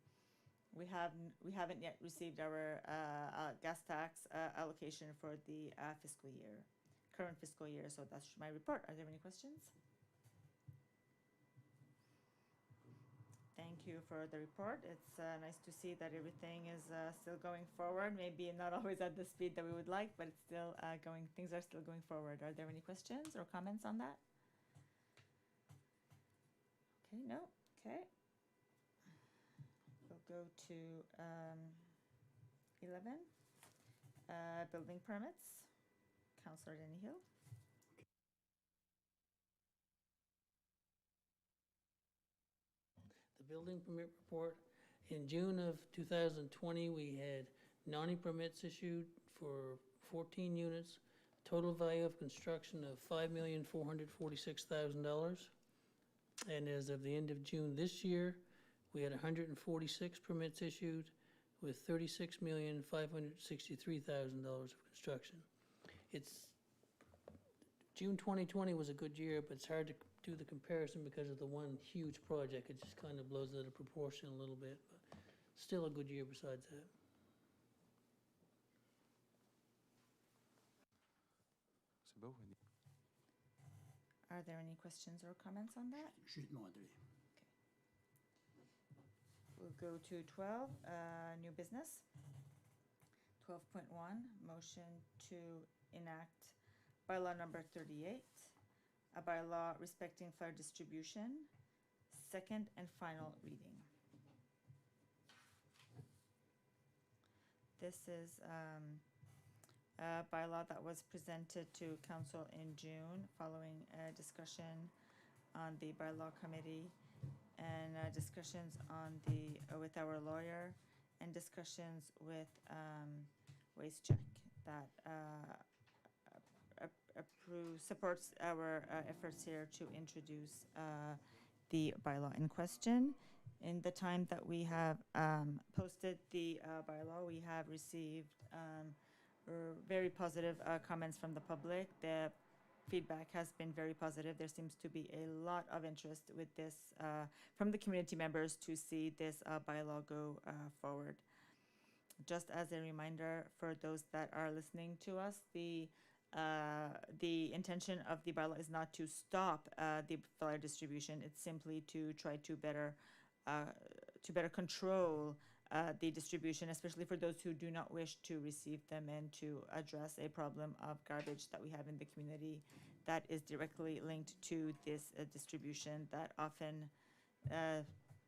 C: haven't yet received our gas tax allocation for the current fiscal year. So that's my report. Are there any questions? Thank you for the report. It's nice to see that everything is still going forward. Maybe not always at the speed that we would like, but it's still things are still going forward. Are there any questions or comments on that? Okay, no? Okay. We'll go to 11, building permits. Councillor Denny Hill.
D: The building permit report. In June of 2020, we had 90 permits issued for 14 units. Total value of construction of $5,446,000. And as of the end of June this year, we had 146 permits issued with $36,563,000 of construction. June 2020 was a good year, but it's hard to do the comparison because of the one huge project. It just kind of blows out of proportion a little bit, but still a good year besides that.
A: C'est beau.
C: Are there any questions or comments on that?
B: Je demanderai.
C: We'll go to 12, new business. 12.1, motion to enact bylaw number 38, a bylaw respecting flyer distribution, second and final reading. This is a bylaw that was presented to council in June following a discussion on the bylaw committee and discussions on with our lawyer and discussions with Waste Check that supports our efforts here to introduce the bylaw in question. In the time that we have posted the bylaw, we have received very positive comments from the public. The feedback has been very positive. There seems to be a lot of interest with this from the community members to see this bylaw go forward. Just as a reminder for those that are listening to us, the intention of the bylaw is not to stop the flyer distribution. It's simply to try to better control the distribution, especially for those who do not wish to receive them, and to address a problem of garbage that we have in the community that is directly linked to this distribution that often,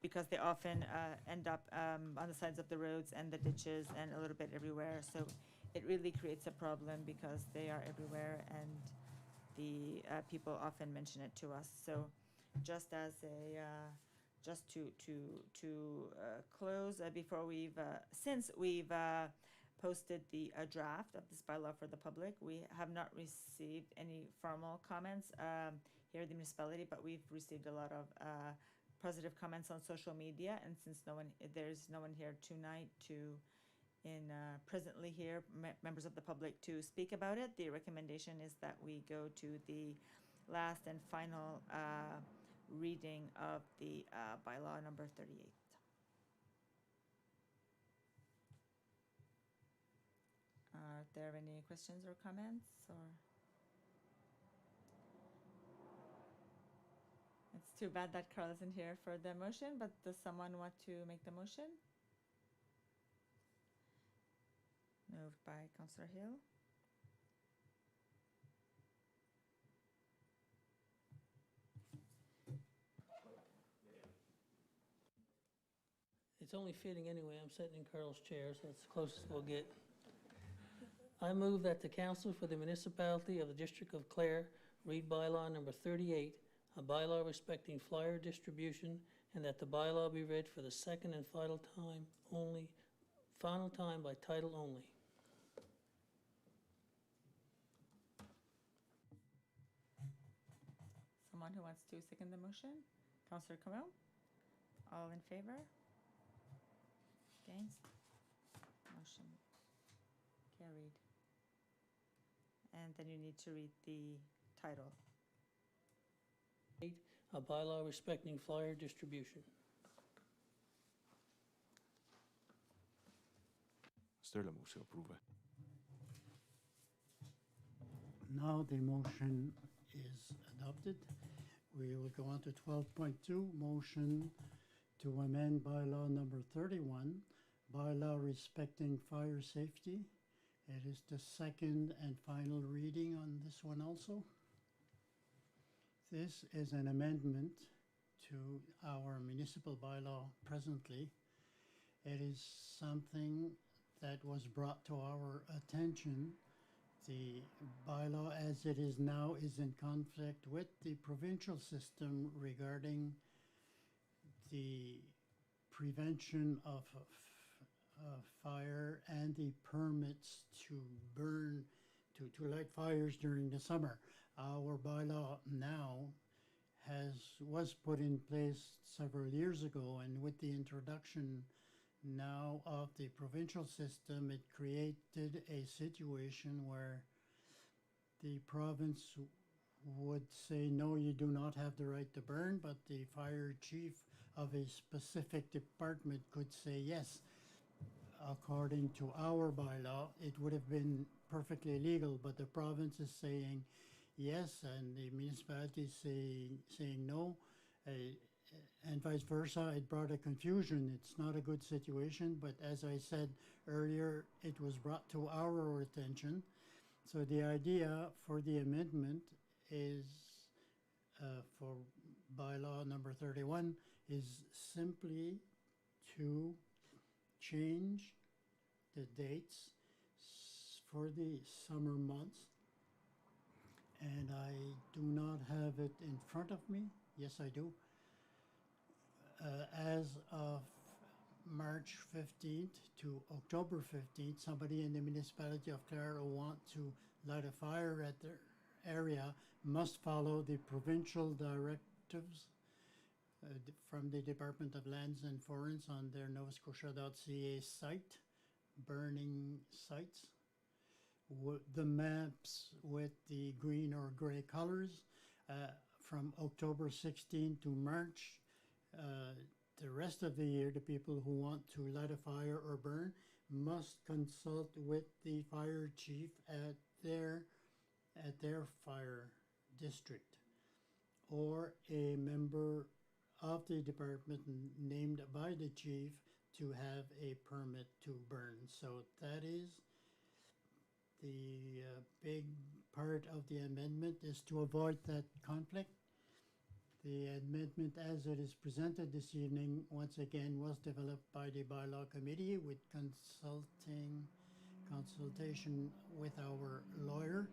C: because they often end up on the sides of the roads and the ditches and a little bit everywhere. So it really creates a problem because they are everywhere, and the people often mention it to us. So just as a just to close, before since we've posted the draft of this bylaw for the public, we have not received any formal comments here at the municipality, but we've received a lot of positive comments on social media, and since there's no one here tonight presently here, members of the public to speak about it, the recommendation is that we go to the last and final reading of the bylaw number 38. Are there any questions or comments, or? It's too bad that Carl isn't here for the motion, but does someone want to make the motion? Moved by Councillor Hill.
D: It's only fitting anyway, I'm sitting in Carl's chair, so it's the closest we'll get. I move that the council for the municipality of the District of Clare read bylaw number 38, a bylaw respecting flyer distribution, and that the bylaw be read for the second and final time by title only.
C: Someone who wants to second the motion? Councillor Camille? All in favor? Against? Motion carried. And then you need to read the title.
D: A bylaw respecting flyer distribution.
A: Støtter motion approuvé.
B: Now the motion is adopted. We will go on to 12.2, motion to amend bylaw number 31, bylaw respecting fire safety. It is the second and final reading on this one also. This is an amendment to our municipal bylaw presently. It is something that was brought to our attention. The bylaw as it is now is in conflict with the provincial system regarding the prevention of fire and the permits to burn, to light fires during the summer. Our bylaw now was put in place several years ago, and with the introduction now of the provincial system, it created a situation where the province would say, no, you do not have the right to burn, but the fire chief of a specific department could say, yes. According to our bylaw, it would have been perfectly legal, but the province is saying yes, and the municipality is saying no, and vice versa. It brought a confusion. It's not a good situation, but as I said earlier, it was brought to our attention. So the idea for the amendment is, for bylaw number 31, is simply to change the dates for the summer months. And I do not have it in front of me. Yes, I do. As of March 15th to October 15th, somebody in the municipality of Clare who want to light a fire at their area must follow the provincial directives from the Department of Lands and Forests on their novascotia.ca site, burning sites. The maps with the green or gray colors from October 16 to March. The rest of the year, the people who want to light a fire or burn must consult with the fire chief at their fire district, or a member of the department named by the chief to have a permit to burn. So that is the big part of the amendment, is to avoid that conflict. The amendment as it is presented this evening, once again, was developed by the bylaw committee with consultation with our lawyer,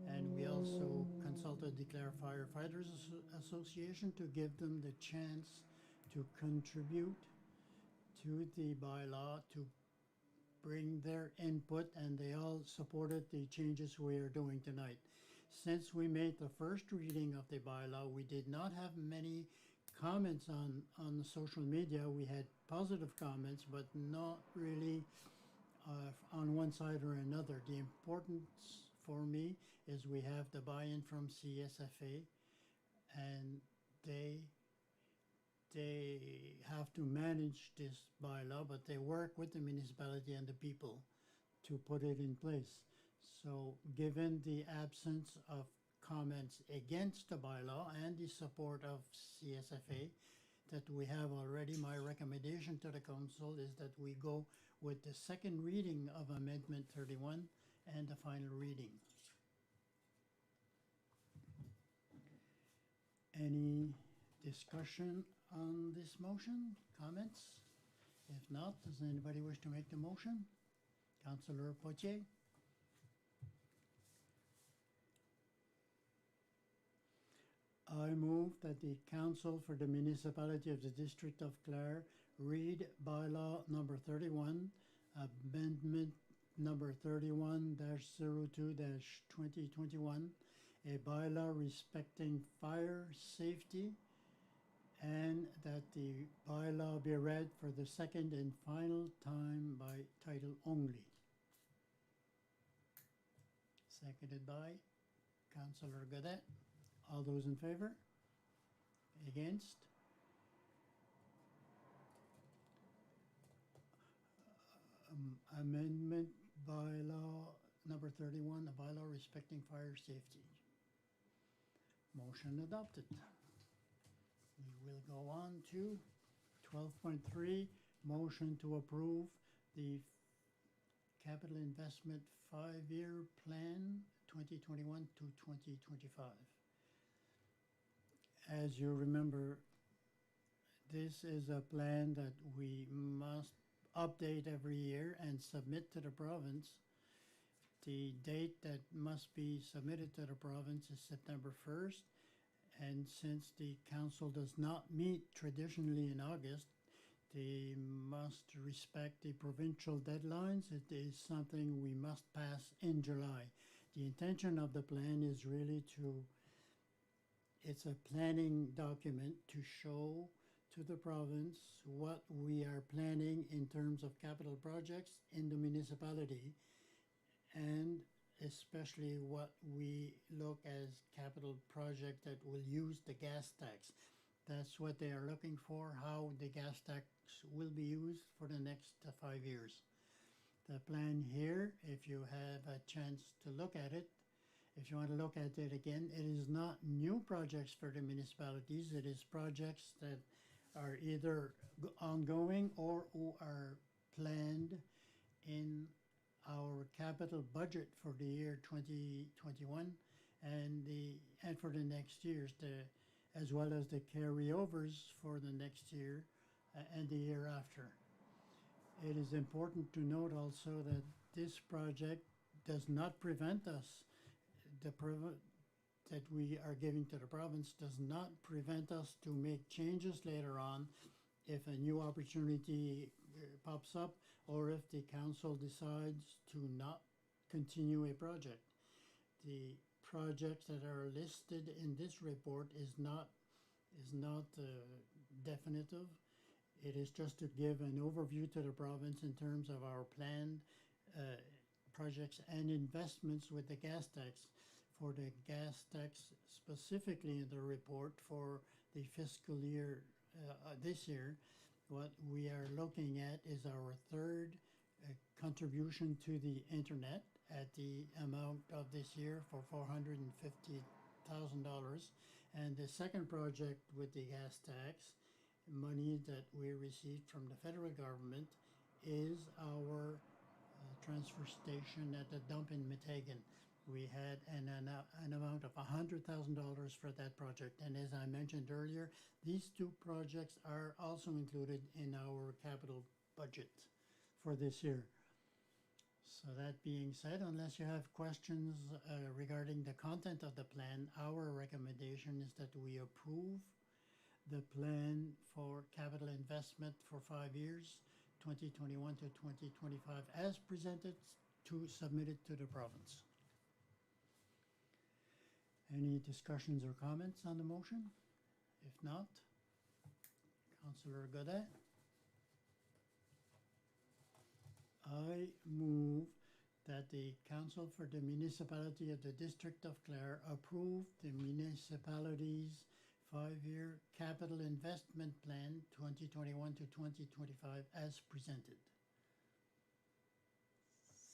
B: and we also consulted the Clare Firefighters Association to give them the chance to contribute to the bylaw, to bring their input, and they all supported the changes we are doing tonight. Since we made the first reading of the bylaw, we did not have many comments on the social media, we had positive comments, but not really on one side or another. The importance for me is we have the buy-in from CSFA, and they have to manage this bylaw, but they work with the municipality and the people to put it in place. So given the absence of comments against the bylaw and the support of CSFA that we have already, my recommendation to the council is that we go with the second reading of Amendment 31 and the final reading. Any discussion on this motion? Comments? If not, does anybody wish to make the motion? Councillor Potier? I move that the Council for the Municipality of the District of Clare read bylaw number 31, amendment number 31-02-2021, a bylaw respecting fire safety, and that the bylaw be read for the second and final time by title only. Seconded by Councillor Gadet. All those in favor? Against? Amendment bylaw number 31, a bylaw respecting fire safety. Motion adopted. We will go on to 12.3, motion to approve the capital investment 5-year plan 2021 to 2025. As you remember, this is a plan that we must update every year and submit to the province. The date that must be submitted to the province is September 1st, and since the council does not meet traditionally in August, they must respect the provincial deadlines. It is something we must pass in July. The intention of the plan is really it's a planning document to show to the province what we are planning in terms of capital projects in the municipality, and especially what we look as capital project that will use the gas tax. That's what they are looking for, how the gas tax will be used for the next 5 years. The plan here, if you have a chance to look at it, if you want to look at it again, it is not new projects for the municipalities. It is projects that are either ongoing or who are planned in our capital budget for the year 2021 and for the next years, as well as the carryovers for the next year and the year after. It is important to note also that this project does not prevent us, that we are giving to the province does not prevent us to make changes later on if a new opportunity pops up, or if the council decides to not continue a project. The projects that are listed in this report is not definitive. It is just to give an overview to the province in terms of our planned projects and investments with the gas tax. For the gas tax specifically in the report for the fiscal year this year, what we are looking at is our third contribution to the internet at the amount of this year for $450,000. And the second project with the gas tax, money that we received from the federal government, is our transfer station at the dump in Meteghan. We had an amount of $100,000 for that project. And as I mentioned earlier, these two projects are also included in our capital budget for this year. So that being said, unless you have questions regarding the content of the plan, our recommendation is that we approve the plan for capital investment for 5 years, 2021 to 2025, as presented to submit it to the province. Any discussions or comments on the motion? If not, Councillor Godet. I move that the Council for the Municipality of the District of Clare approve the municipality's 5-year capital investment plan 2021 to 2025 as presented.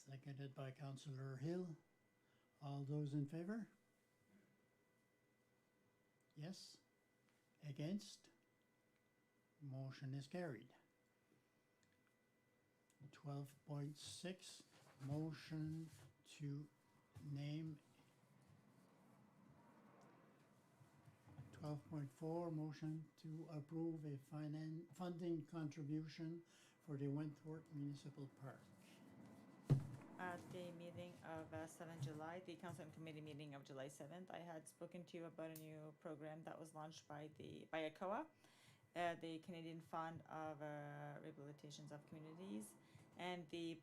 B: Seconded by Councillor Hill. All those in favor? Yes? Against? Motion is carried. 12.6, motion to name. 12.4, motion to approve a funding contribution for the Wentworth Municipal Park.
C: At the meeting of 7 July, the Council and Committee meeting of July 7th, I had spoken to you about a new program that was launched by ACOA, the Canadian Fund of Rehabilitations of Communities. And the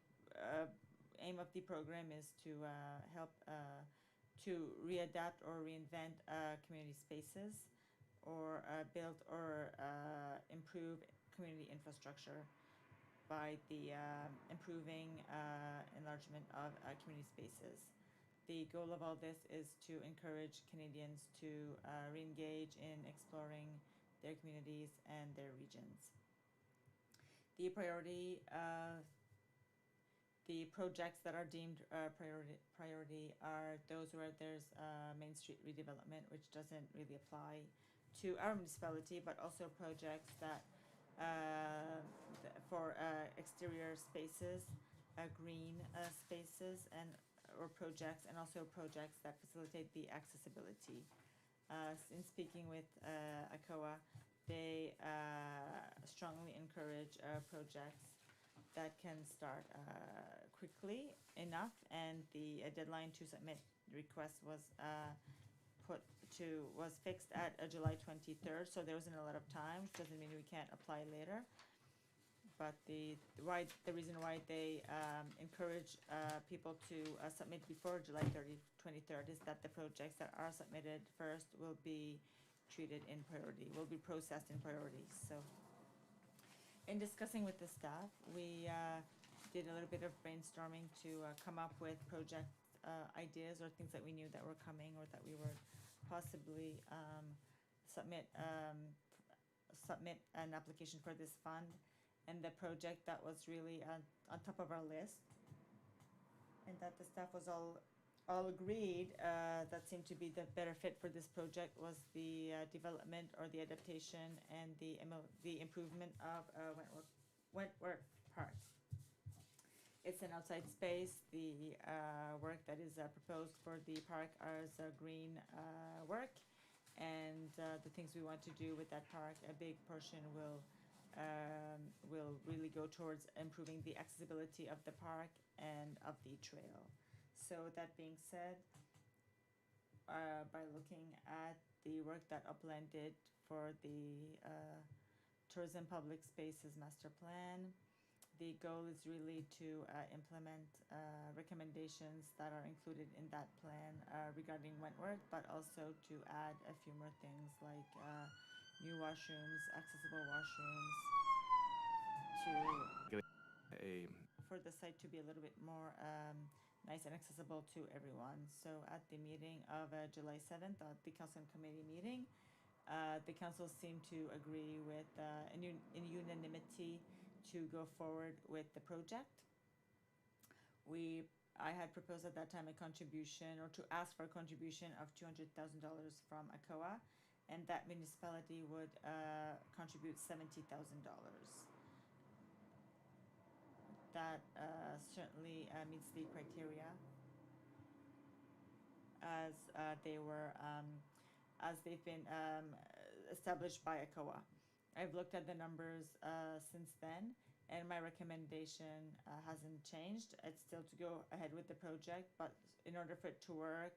C: aim of the program is to help to readapt or reinvent community spaces or build or improve community infrastructure by the improving enlargement of community spaces. The goal of all this is to encourage Canadians to re-engage in exploring their communities and their regions. The projects that are deemed priority are those where there's Main Street redevelopment, which doesn't really apply to our municipality, but also projects that for exterior spaces, green spaces, or projects, and also projects that facilitate the accessibility. In speaking with ACOA, they strongly encourage projects that can start quickly enough, and the deadline to submit requests was fixed at July 23rd, so there wasn't a lot of time, which doesn't mean we can't apply later. But the reason why they encourage people to submit before July 23rd is that the projects that are submitted first will be treated in priority, will be processed in priority. So in discussing with the staff, we did a little bit of brainstorming to come up with project ideas or things that we knew that were coming or that we would possibly submit an application for this fund. And the project that was really on top of our list, and that the staff was all agreed that seemed to be the better fit for this project was the development or the adaptation and the improvement of Wentworth Park. It's an outside space. The work that is proposed for the park is green work, and the things we want to do with that park, a big portion will really go towards improving the accessibility of the park and of the trail. So that being said, by looking at the work that Upland did for the Tourism Public Spaces Master Plan, the goal is really to implement recommendations that are included in that plan regarding Wentworth, but also to add a few more things like new washrooms, accessible washrooms, for the site to be a little bit more nice and accessible to everyone. So at the meeting of July 7th, the Council and Committee meeting, the Council seemed to agree with, in unanimity, to go forward with the project. I had proposed at that time a contribution, or to ask for a contribution of $200,000 from ACOA, and that municipality would contribute $70,000. That certainly meets the criteria as they've been established by ACOA. I've looked at the numbers since then, and my recommendation hasn't changed. It's still to go ahead with the project, but in order for it to work,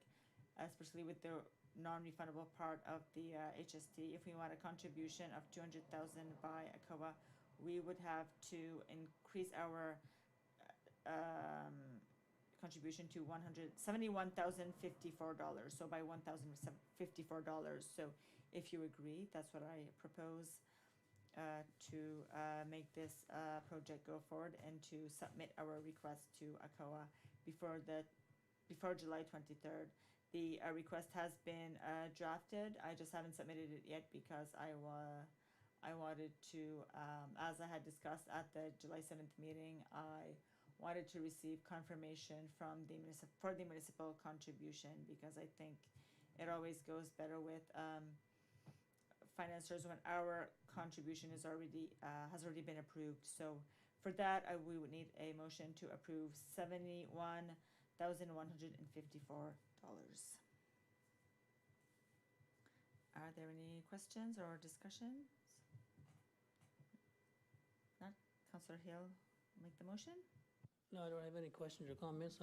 C: especially with the non-refundable part of the HST, if we want a contribution of $200,000 by ACOA, we would have to increase our contribution to $171,054, so by $1,054. So if you agree, that's what I propose. to make this project go forward and to submit our request to ACOA before July 23rd. The request has been drafted. I just haven't submitted it yet because I wanted to, as I had discussed at the July 7th meeting, I wanted to receive confirmation from the municipal contribution, because I think it always goes better with financiers when our contribution is already has already been approved. So for that, we would need a motion to approve $71,154. Are there any questions or discussions? Not. Councillor Hill, make the motion.
D: No, I don't have any questions or comments.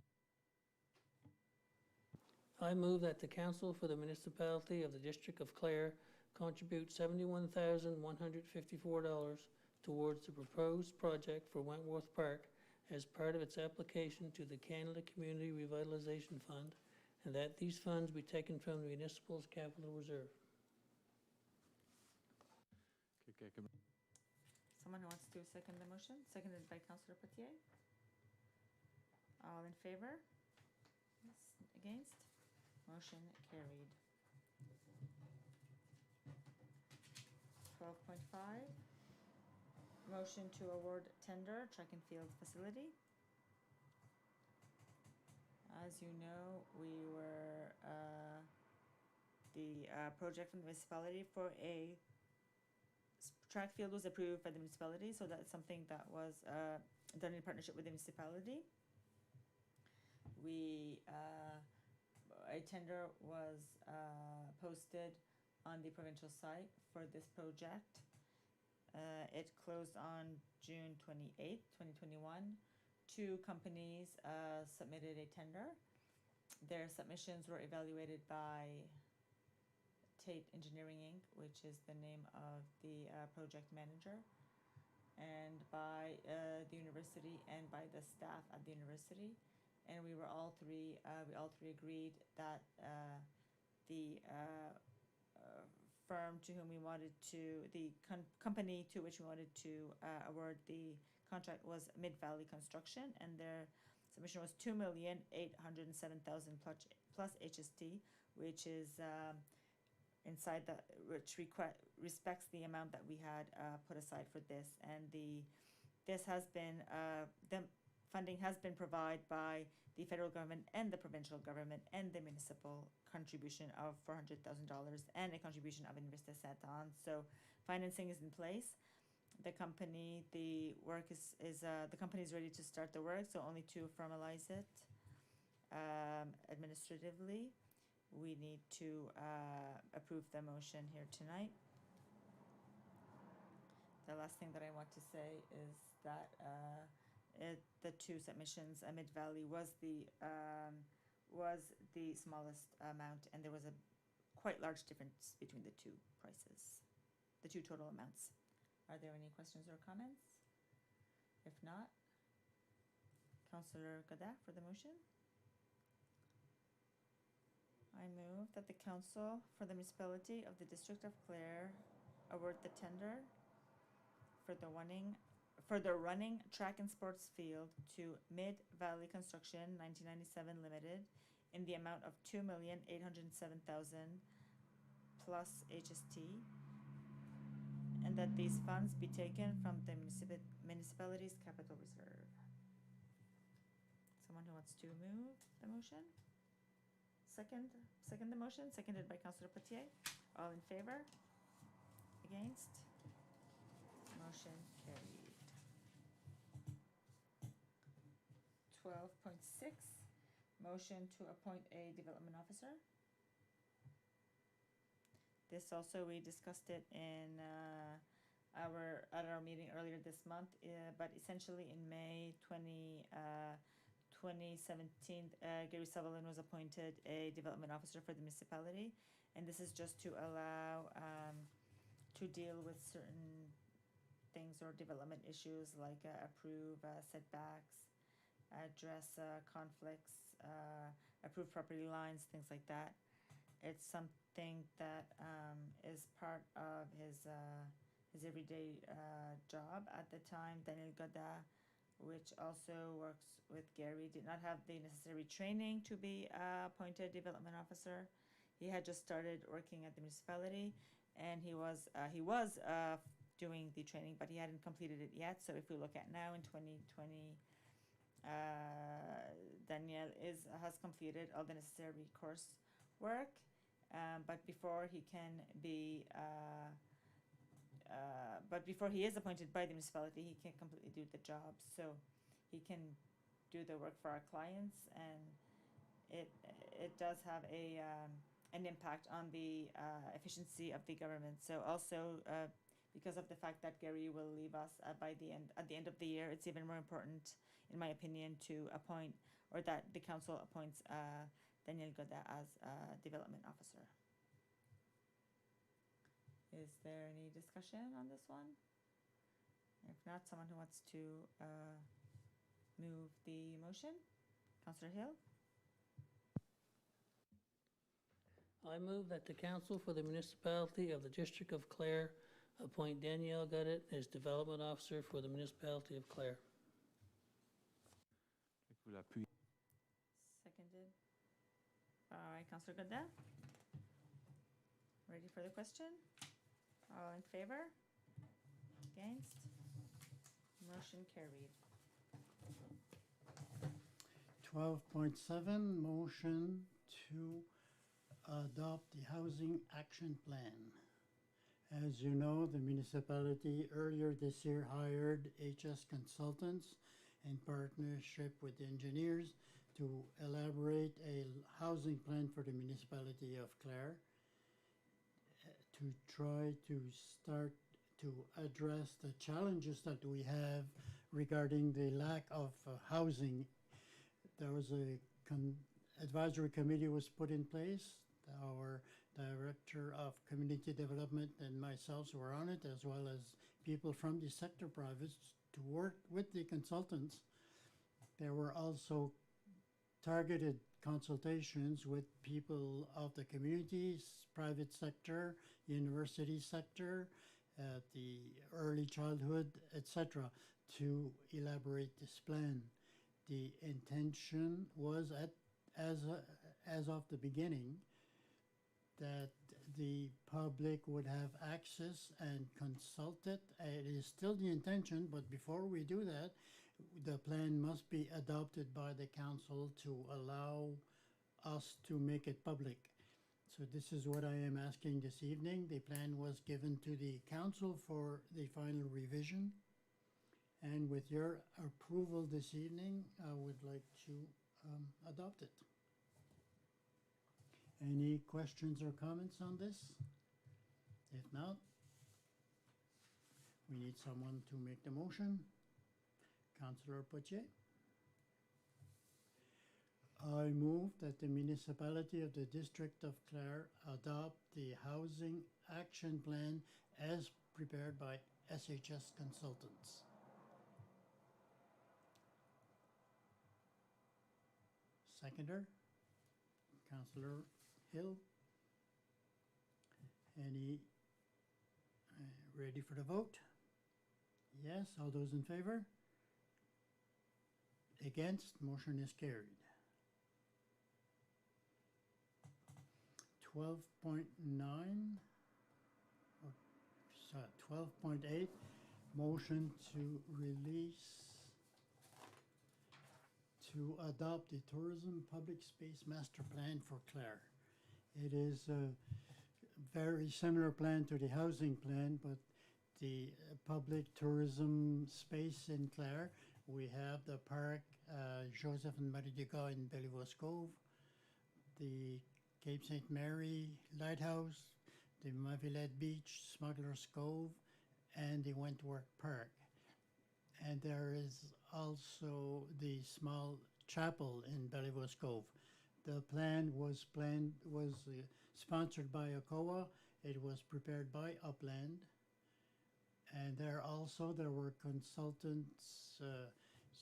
D: I move that the council for the municipality of the District of Clare contribute $71,154 towards the proposed project for Wentworth Park as part of its application to the Canada Community Revitalization Fund, and that these funds be taken from the municipal's capital reserve.
C: Someone who wants to second the motion? Seconded by Councillor Potier. All in favor? Yes. Against? Motion carried. 12.5, motion to award tender track and field facility. As you know, we were, the project from the municipality for a track field was approved by the municipality, so that's something that was done in partnership with the municipality. We, a tender was posted on the provincial site for this project. It closed on June 28th, 2021. 2 companies submitted a tender. Their submissions were evaluated by Tate Engineering Inc., which is the name of the project manager, and by the university and by the staff at the university. And we all three agreed that the firm to whom we wanted to, the company to which we wanted to award the contract was Mid-Valley Construction, and their submission was $2,807,000 plus HST, which is respects the amount that we had put aside for this. And this has been the funding has been provided by the federal government and the provincial government and the municipal contribution of $400,000 and a contribution of Investa Satan. So financing is in place. The company, the company is ready to start the work, so only to formalize it administratively. We need to approve the motion here tonight. The last thing that I want to say is that the 2 submissions, Mid-Valley was the smallest amount, and there was a quite large difference between the 2 prices, the 2 total amounts. Are there any questions or comments? If not, Councillor Godin for the motion. I move that the council for the municipality of the District of Clare award the tender for the running track and sports field to Mid-Valley Construction 1997 Limited in the amount of $2,807,000 plus HST, and that these funds be taken from the municipality's capital reserve. Someone who wants to move the motion? Second the motion, seconded by Councillor Potier. All in favor? Against? Motion carried. 12.6, motion to appoint a development officer. This also, we discussed it in at our meeting earlier this month, but essentially in May 2017, Gary Sutherland was appointed a development officer for the municipality, and this is just to allow to deal with certain things or development issues like approve setbacks, address conflicts, approve property lines, things like that. It's something that is part of his his everyday job. At the time, Daniel Goda, which also works with Gary, did not have the necessary training to be appointed development officer. He had just started working at the municipality, and he was doing the training, but he hadn't completed it yet. So if we look at now in 2020, Daniel has completed all the necessary course work, but before he can be but before he is appointed by the municipality, he can't completely do the job. So he can do the work for our clients, and it does have an impact on the efficiency of the government. So also because of the fact that Gary will leave us at the end of the year, it's even more important, in my opinion, to appoint, or that the council appoints Daniel Goda as development officer. Is there any discussion on this one? If not, someone who wants to move the motion? Councillor Hill?
D: I move that the council for the municipality of the District of Clare appoint Danielle Gudet as Development Officer for the municipality of Clare.
A: Ik wil appuyer.
C: Seconded by Councillor Goda. Ready for the question? All in favor? Against? Motion carried.
B: 12.7, motion to adopt the Housing Action Plan. As you know, the municipality earlier this year hired HS Consultants in partnership with engineers to elaborate a housing plan for the municipality of Clare, to try to start to address the challenges that we have regarding the lack of housing. There was a advisory committee was put in place. Our Director of Community Development and myself were on it, as well as people from the sector privates, to work with the consultants. There were also targeted consultations with people of the communities, private sector, university sector, the early childhood, etc., to elaborate this plan. The intention was as of the beginning that the public would have access and consult it. It is still the intention, but before we do that, the plan must be adopted by the council to allow us to make it public. So this is what I am asking this evening. The plan was given to the council for the final revision. And with your approval this evening, I would like to adopt it. Any questions or comments on this? If not, we need someone to make the motion. Councillor Potier. I move that the municipality of the District of Clare adopt the Housing Action Plan as prepared by SHS Consultants. Seconder, Councillor Hill. Any ready for the vote? Yes, all those in favor? Against, motion is carried. 12.9, 12.8, motion to release, to adopt the Tourism Public Space Master Plan for Clare. It is a very similar plan to the housing plan, but the public tourism space in Clare, we have the park, Joseph and Marie Dugas in Bilingual, the Cape St. Mary Lighthouse, the Mavilette Beach, Smuggler's Cove, and the Wentworth Park. And there is also the small chapel in Bilingual Cove. The plan was sponsored by ACOA. It was prepared by Upland. And there were consultants,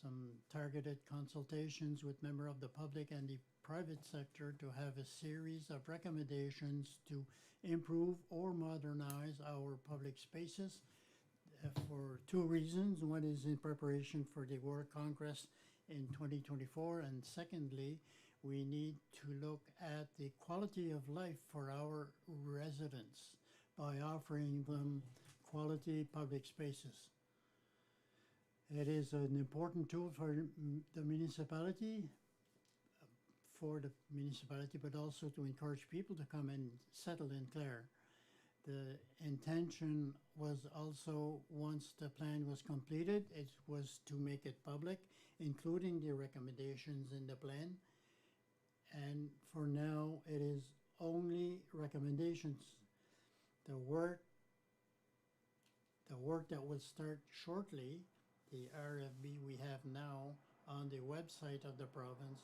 B: some targeted consultations with members of the public and the private sector to have a series of recommendations to improve or modernize our public spaces for two reasons. One is in preparation for the World Congress in 2024, and secondly, we need to look at the quality of life for our residents by offering them quality public spaces. It is an important tool for the municipality, but also to encourage people to come and settle in Clare. The intention was also, once the plan was completed, it was to make it public, including the recommendations in the plan. And for now, it is only recommendations. The work that will start shortly, the RFB we have now on the website of the province,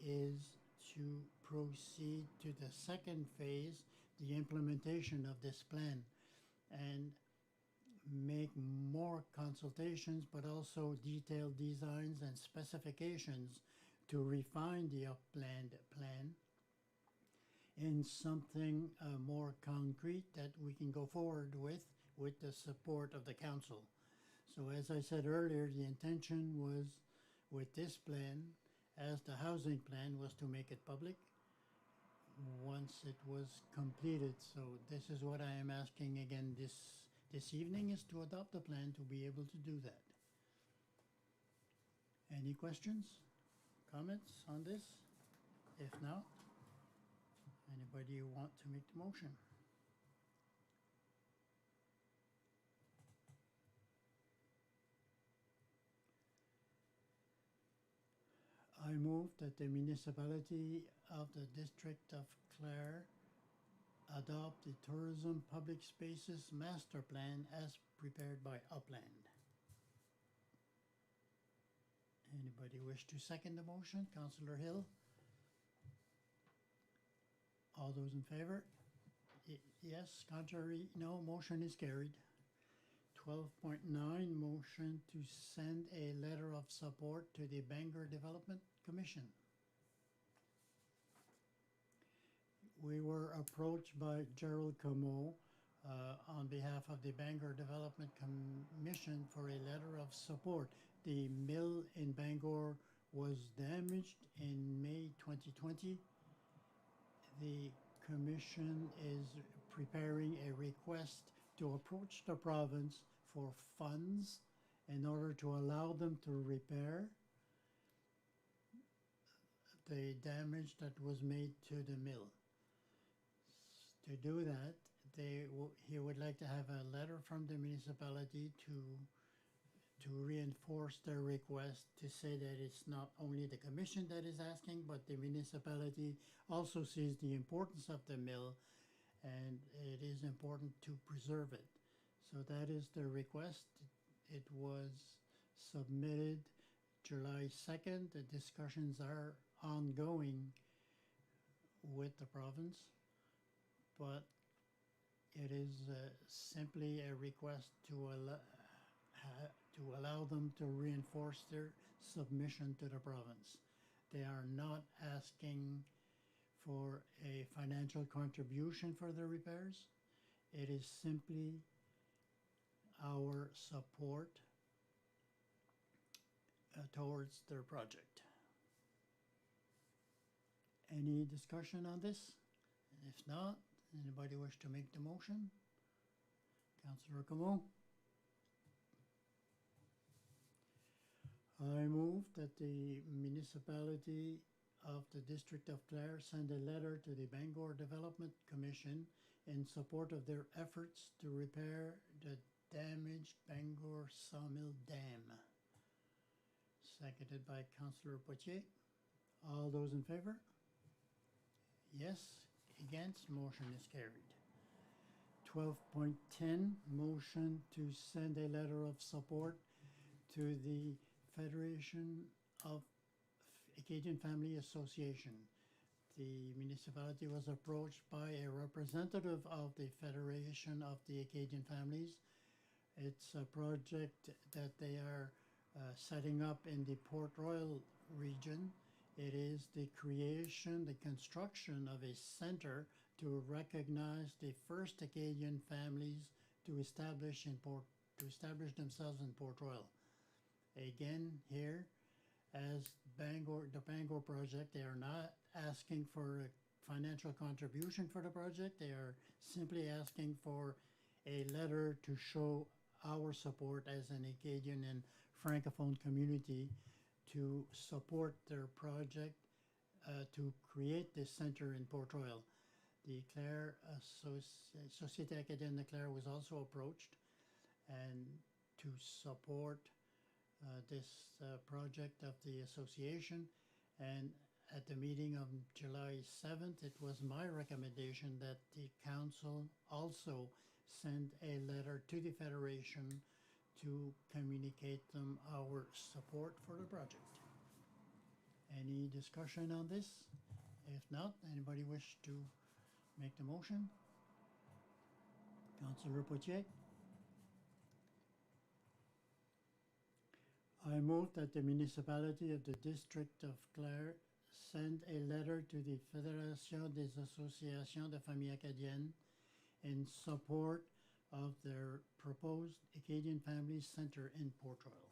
B: is to proceed to the second phase, the implementation of this plan, and make more consultations, but also detailed designs and specifications to refine the upland plan in something more concrete that we can go forward with the support of the council. So as I said earlier, the intention was with this plan, as the housing plan, was to make it public once it was completed. So this is what I am asking again this evening, is to adopt the plan to be able to do that. Any questions, comments on this? If not, anybody want to make the motion? I move that the municipality of the District of Clare adopt the Tourism Public Spaces Master Plan as prepared by Upland. Anybody wish to second the motion? Councillor Hill? All those in favor? Yes, contrary, no, motion is carried. 12.9, motion to send a letter of support to the Bangor Development Commission. We were approached by Gerald Comeau on behalf of the Bangor Development Commission for a letter of support. The mill in Bangor was damaged in May 2020. The commission is preparing a request to approach the province for funds in order to allow them to repair the damage that was made to the mill. To do that, he would like to have a letter from the municipality to reinforce their request, to say that it's not only the commission that is asking, but the municipality also sees the importance of the mill, and it is important to preserve it. So that is the request. It was submitted July 2nd. The discussions are ongoing with the province, but it is simply a request to allow them to reinforce their submission to the province. They are not asking for a financial contribution for the repairs. It is simply our support towards their project. Any discussion on this? If not, anybody wish to make the motion? Councillor Comeau? I move that the municipality of the District of Clare send a letter to the Bangor Development Commission in support of their efforts to repair the damaged Bangor Sawmill Dam. Seconded by Councillor Poitier. All those in favor? Yes. Against? Motion is carried. 12.10, motion to send a letter of support to the Federation of Acadian Family Association. The municipality was approached by a representative of the Federation of the Acadian Families. It's a project that they are setting up in the Port Royal region. It is the creation, the construction of a center to recognize the first Acadian families to establish themselves in Port Royal. Again, here, as the Bangor project, they are not asking for a financial contribution for the project. They are simply asking for a letter to show our support as an Acadian and Francophone community to support their project to create this center in Port Royal. The Clare Société Acadienne de Clare was also approached and to support this project of the association. And at the meeting of July 7th, it was my recommendation that the council also send a letter to the Federation to communicate them our support for the project. Any discussion on this? If not, anybody wish to make the motion? Councillor Potier? I move that the municipality of the District of Clare send a letter to the Fédération des Associations de Familles Acadiennes in support of their proposed Acadian Family Center in Port Royal.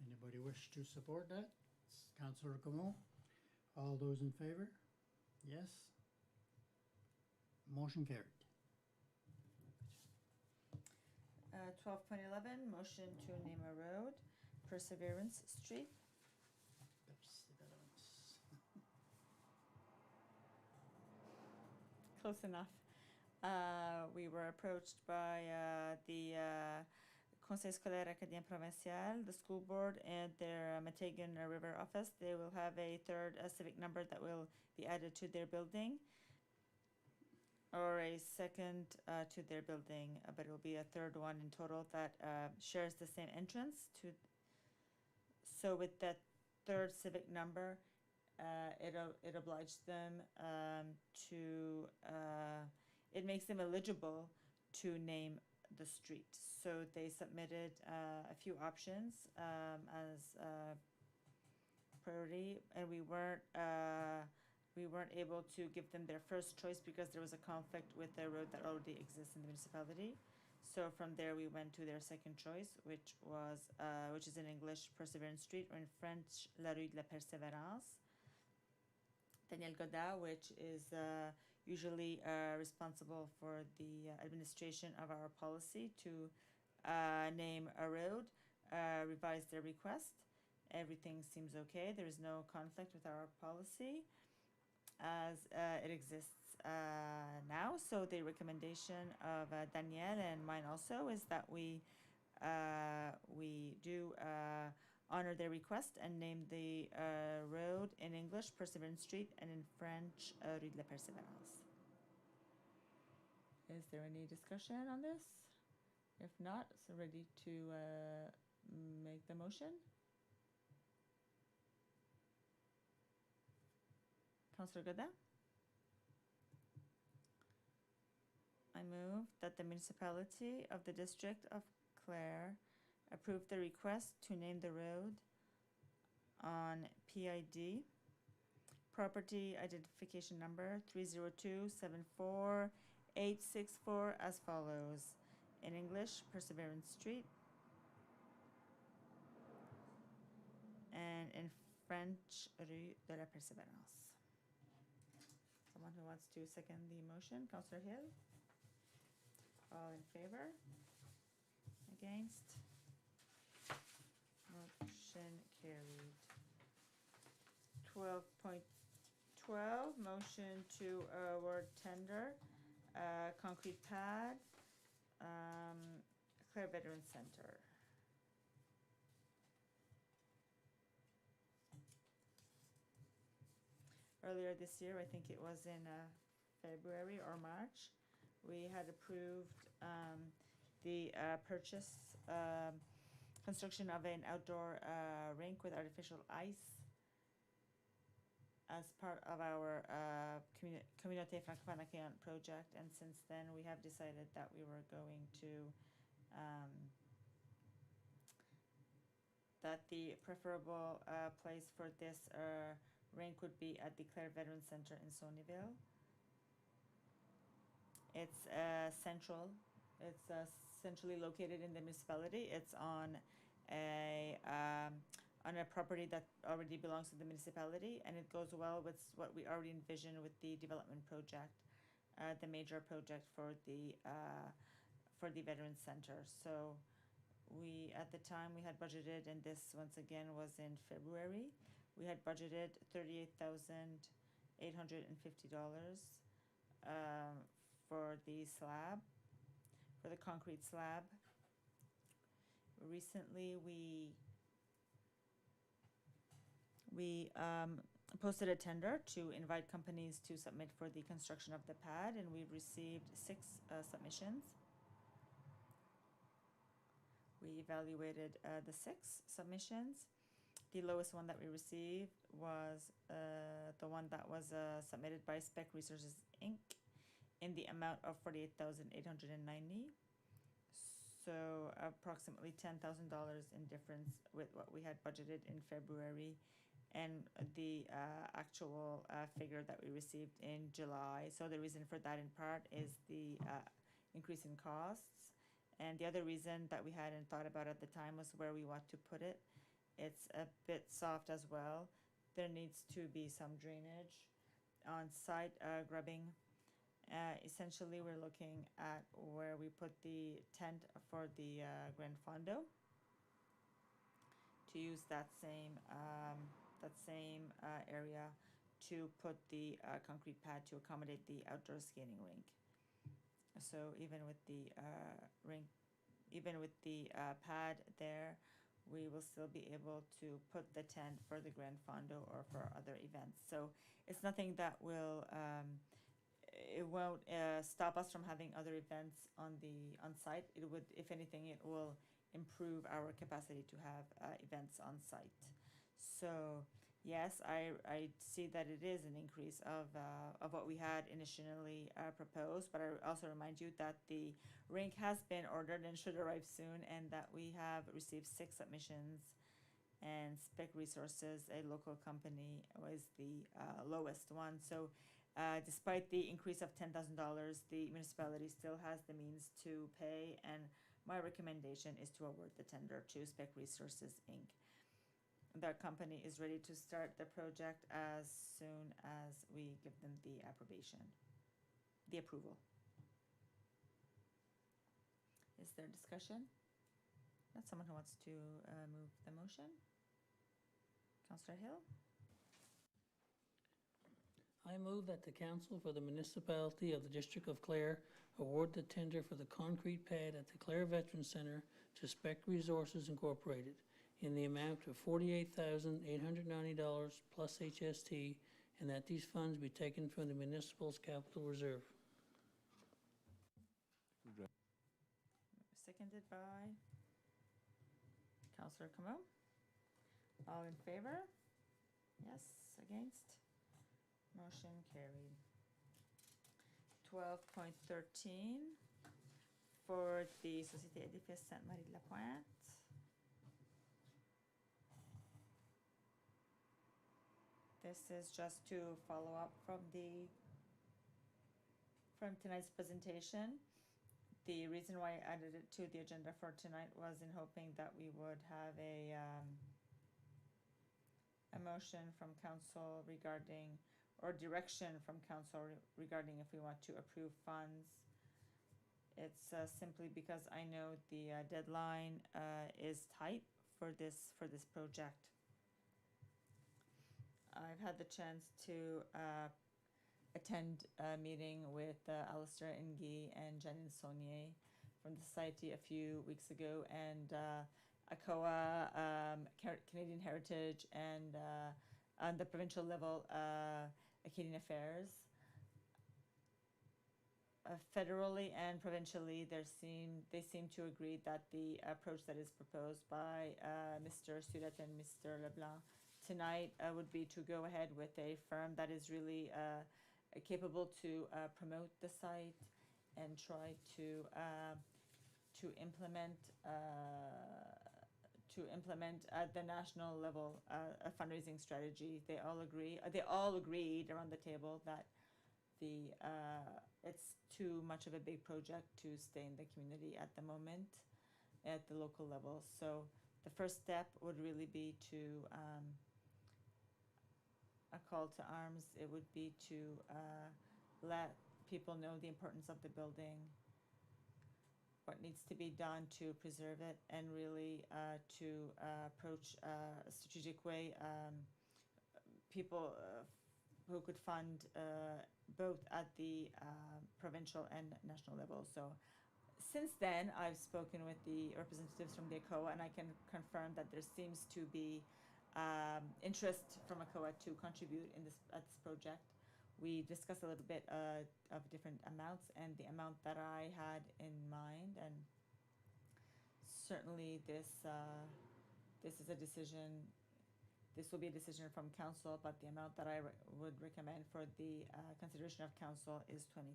B: Anybody wish to support that? Councillor Comeau? All those in favor? Yes? Motion carried.
C: 12.11, motion to name a road, Perseverance Street. Close enough. We were approached by the Conseil scolaire acadien provincial, the school board, and their Matagan River office. They will have a third civic number that will be added to their building, or a second to their building, but it will be a third one in total that shares the same entrance to. So with that third civic number, it obliged them to, it makes them eligible to name the street. So they submitted a few options as priority, and we weren't able to give them their first choice because there was a conflict with the road that already exists in the municipality. So from there we went to their second choice, which is in English Perseverance Street, or in French La Rue de la Persévérance. Daniel Godin, which is usually responsible for the administration of our policy to name a road, revised their request. Everything seems okay. There is no conflict with our policy as it exists now. So the recommendation of Danielle and mine also is that we do honor their request and name the road in English Perseverance Street, and in French Rue de la Persévérance. Is there any discussion on this? If not, so ready to make the motion? Councillor Godin? I move that the municipality of the District of Clare approve the request to name the road on PID, property identification number 302-74864, as follows. In English, Perseverance Street, and in French, Rue de la Persévérance. Someone who wants to second the motion? Councillor Hill? All in favor? Against? Motion carried. 12.12, motion to award tender, concrete pad, Clare Veterans Center. Earlier this year, I think it was in February or March, we had approved the construction of an outdoor rink with artificial ice as part of our Communauté Francophone Accueillante project, and since then we have decided that we were going to that the preferable place for this rink would be at the Clare Veterans Center in Sonyville. It's central. It's centrally located in the municipality. It's on a property that already belongs to the municipality, and it goes well with what we already envisioned with the development project, the major project for the Veterans Center. So we, at the time, we had budgeted, and this once again was in February, we had budgeted $38,850 for the slab, for the concrete slab. Recently, we posted a tender to invite companies to submit for the construction of the pad, and we've received 6 submissions. We evaluated the 6 submissions. The lowest one that we received was the one that was submitted by Spec Resources Inc. in the amount of $48,890. So approximately $10,000 in difference with what we had budgeted in February and the actual figure that we received in July. So the reason for that in part is the increase in costs. And the other reason that we hadn't thought about at the time was where we want to put it. It's a bit soft as well. There needs to be some drainage on site, grubbing. Essentially, we're looking at where we put the tent for the Grand Fondo, to use that same area to put the concrete pad to accommodate the outdoor skating rink. So even with the pad there, we will still be able to put the tent for the Grand Fondo or for other events. So it's nothing that will it won't stop us from having other events on site. It would, if anything, it will improve our capacity to have events on site. So yes, I see that it is an increase of what we had initially proposed, but I also remind you that the rink has been ordered and should arrive soon, and that we have received 6 submissions, and Spec Resources, a local company, was the lowest one. So despite the increase of $10,000, the municipality still has the means to pay, and my recommendation is to award the tender to Spec Resources Inc. That company is ready to start the project as soon as we give them the approval. Is there discussion? That's someone who wants to move the motion. Councillor Hill?
D: I move that the Council for the Municipality of the District of Clare award the tender for the concrete pad at the Clare Veterans Center to Spec Resources Incorporated in the amount of $48,890 plus HST, and that these funds be taken from the municipal's capital reserve.
C: Seconded by Councillor Camo. All in favor? Yes, against? Motion carried. 12.13 for the Société Édifice Sainte-Marie-de-la-Pointe. This is just to follow up from tonight's presentation. The reason why I added it to the agenda for tonight was in hoping that we would have a motion from council regarding, or direction from council regarding if we want to approve funds. It's simply because I know the deadline is tight for this project. I've had the chance to attend a meeting with Alistair Ingi and Janine Saunier from the Society a few weeks ago, and ACOA, Canadian Heritage, and on the provincial level, Acadian Affairs. Federally and provincially, they seem to agree that the approach that is proposed by Mr. Sudet and Mr. Leblanc tonight would be to go ahead with a firm that is really capable to promote the site and try to implement at the national level a fundraising strategy. They all agreed around the table that it's too much of a big project to stay in the community at the moment, at the local level. So the first step would really be to, a call to arms. It would be to let people know the importance of the building, what needs to be done to preserve it, and really to approach a strategic way people who could fund both at the provincial and national level. So since then, I've spoken with the representatives from the ACOA, and I can confirm that there seems to be interest from ACOA to contribute in at this project. We discussed a little bit of different amounts, and the amount that I had in mind, and certainly this is a decision. This will be a decision from council, but the amount that I would recommend for the consideration of council is $20,000.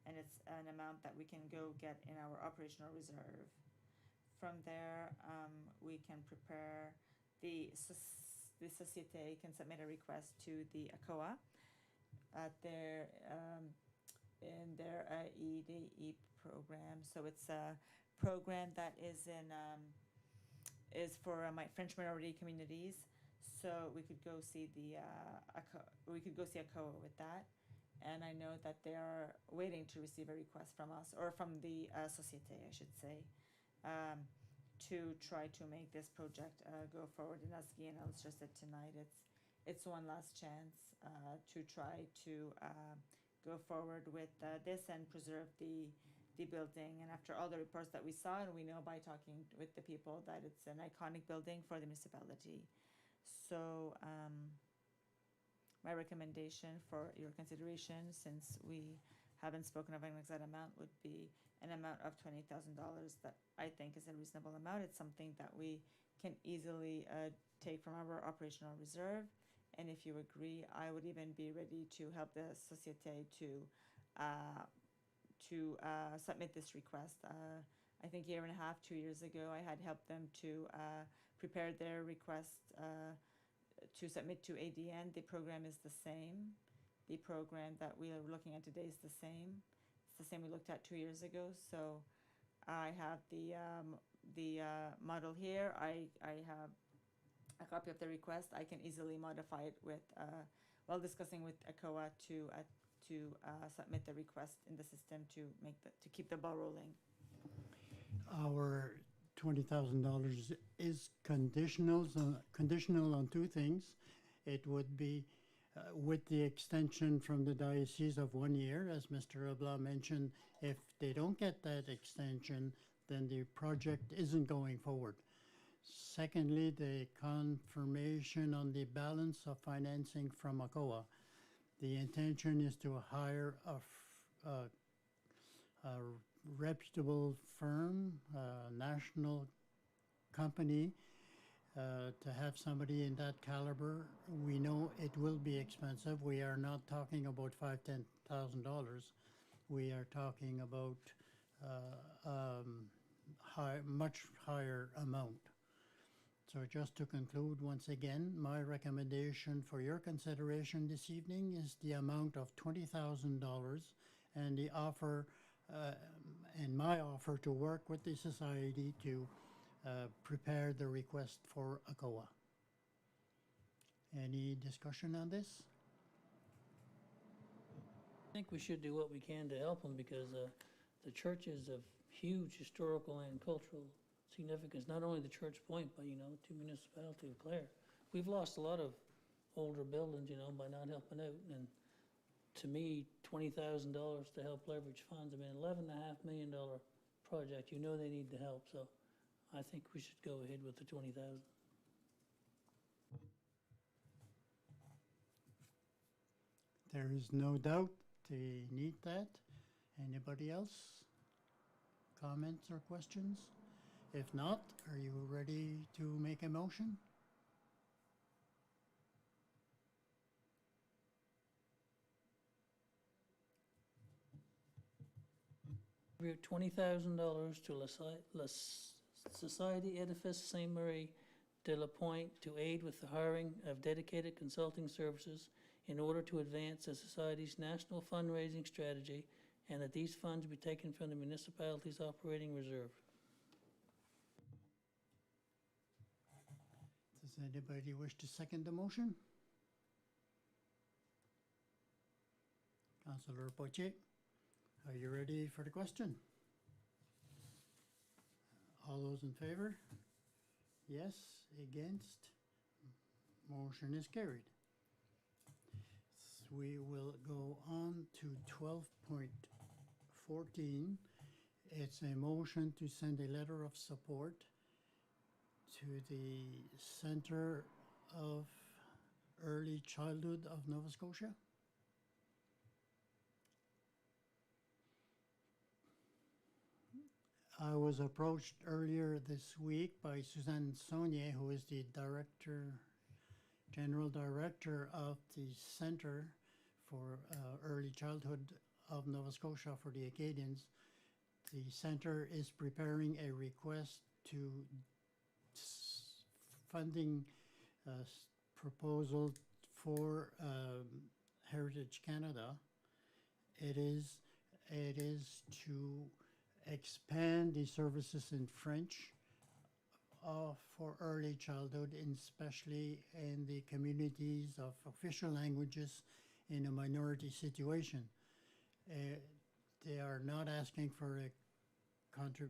C: And it's an amount that we can go get in our operational reserve. From there, we can prepare the Société can submit a request to the ACOA at their in their EDE program. So it's a program that is for French minority communities. So we could go see the ACOA with that. And I know that they are waiting to receive a request from us, or from the Société, I should say, to try to make this project go forward. And as Guy and I stressed it tonight, it's one last chance to try to go forward with this and preserve the building. And after all the reports that we saw, and we know by talking with the people, that it's an iconic building for the municipality. So my recommendation for your consideration, since we haven't spoken of an exact amount, would be an amount of $20,000 that I think is a reasonable amount. It's something that we can easily take from our operational reserve. And if you agree, I would even be ready to help the Société to submit this request. I think 1.5 years, 2 years ago, I had helped them to prepare their request to submit to ADN. The program is the same. The program that we are looking at today is the same. It's the same we looked at 2 years ago. So I have the model here. I have a copy of the request. I can easily modify it with, while discussing with ACOA to submit the request in the system to keep the ball rolling.
B: Our $20,000 is conditional on two things. It would be with the extension from the diocese of 1 year, as Mr. Leblanc mentioned. If they don't get that extension, then the project isn't going forward. Secondly, the confirmation on the balance of financing from ACOA. The intention is to hire a reputable firm, a national company, to have somebody in that caliber. We know it will be expensive. We are not talking about $5,000-$10,000. We are talking about much higher amount. So just to conclude, once again, my recommendation for your consideration this evening is the amount of $20,000, and the offer, and my offer to work with the society to prepare the request for ACOA. Any discussion on this?
D: I think we should do what we can to help them, because the church is of huge historical and cultural significance, not only the church Point, but, to municipality of Clare. We've lost a lot of older buildings, by not helping out. And to me, $20,000 to help leverage funds, $11.5 million project, they need the help. So I think we should go ahead with the $20,000.
B: There is no doubt they need that. Anybody else? Comments or questions? If not, are you ready to make a motion?
D: $20,000 to La Société Edifice Saint-Marie de l'Appoint to aid with the hiring of dedicated consulting services in order to advance the Society's national fundraising strategy, and that these funds be taken from the municipality's operating reserve.
B: Does anybody wish to second the motion? Councillor Poitier, are you ready for the question? All those in favor? Yes, against? Motion is carried. We will go on to 12.14. It's a motion to send a letter of support to the Center of Early Childhood of Nova Scotia. I was approached earlier this week by Suzanne Saunier, who is the General Director of the Center for Early Childhood of Nova Scotia for the Acadians. The Center is preparing a request to funding proposal for Heritage Canada. It is to expand the services in French for early childhood, and especially in the communities of official languages in a minority situation. They are not asking for a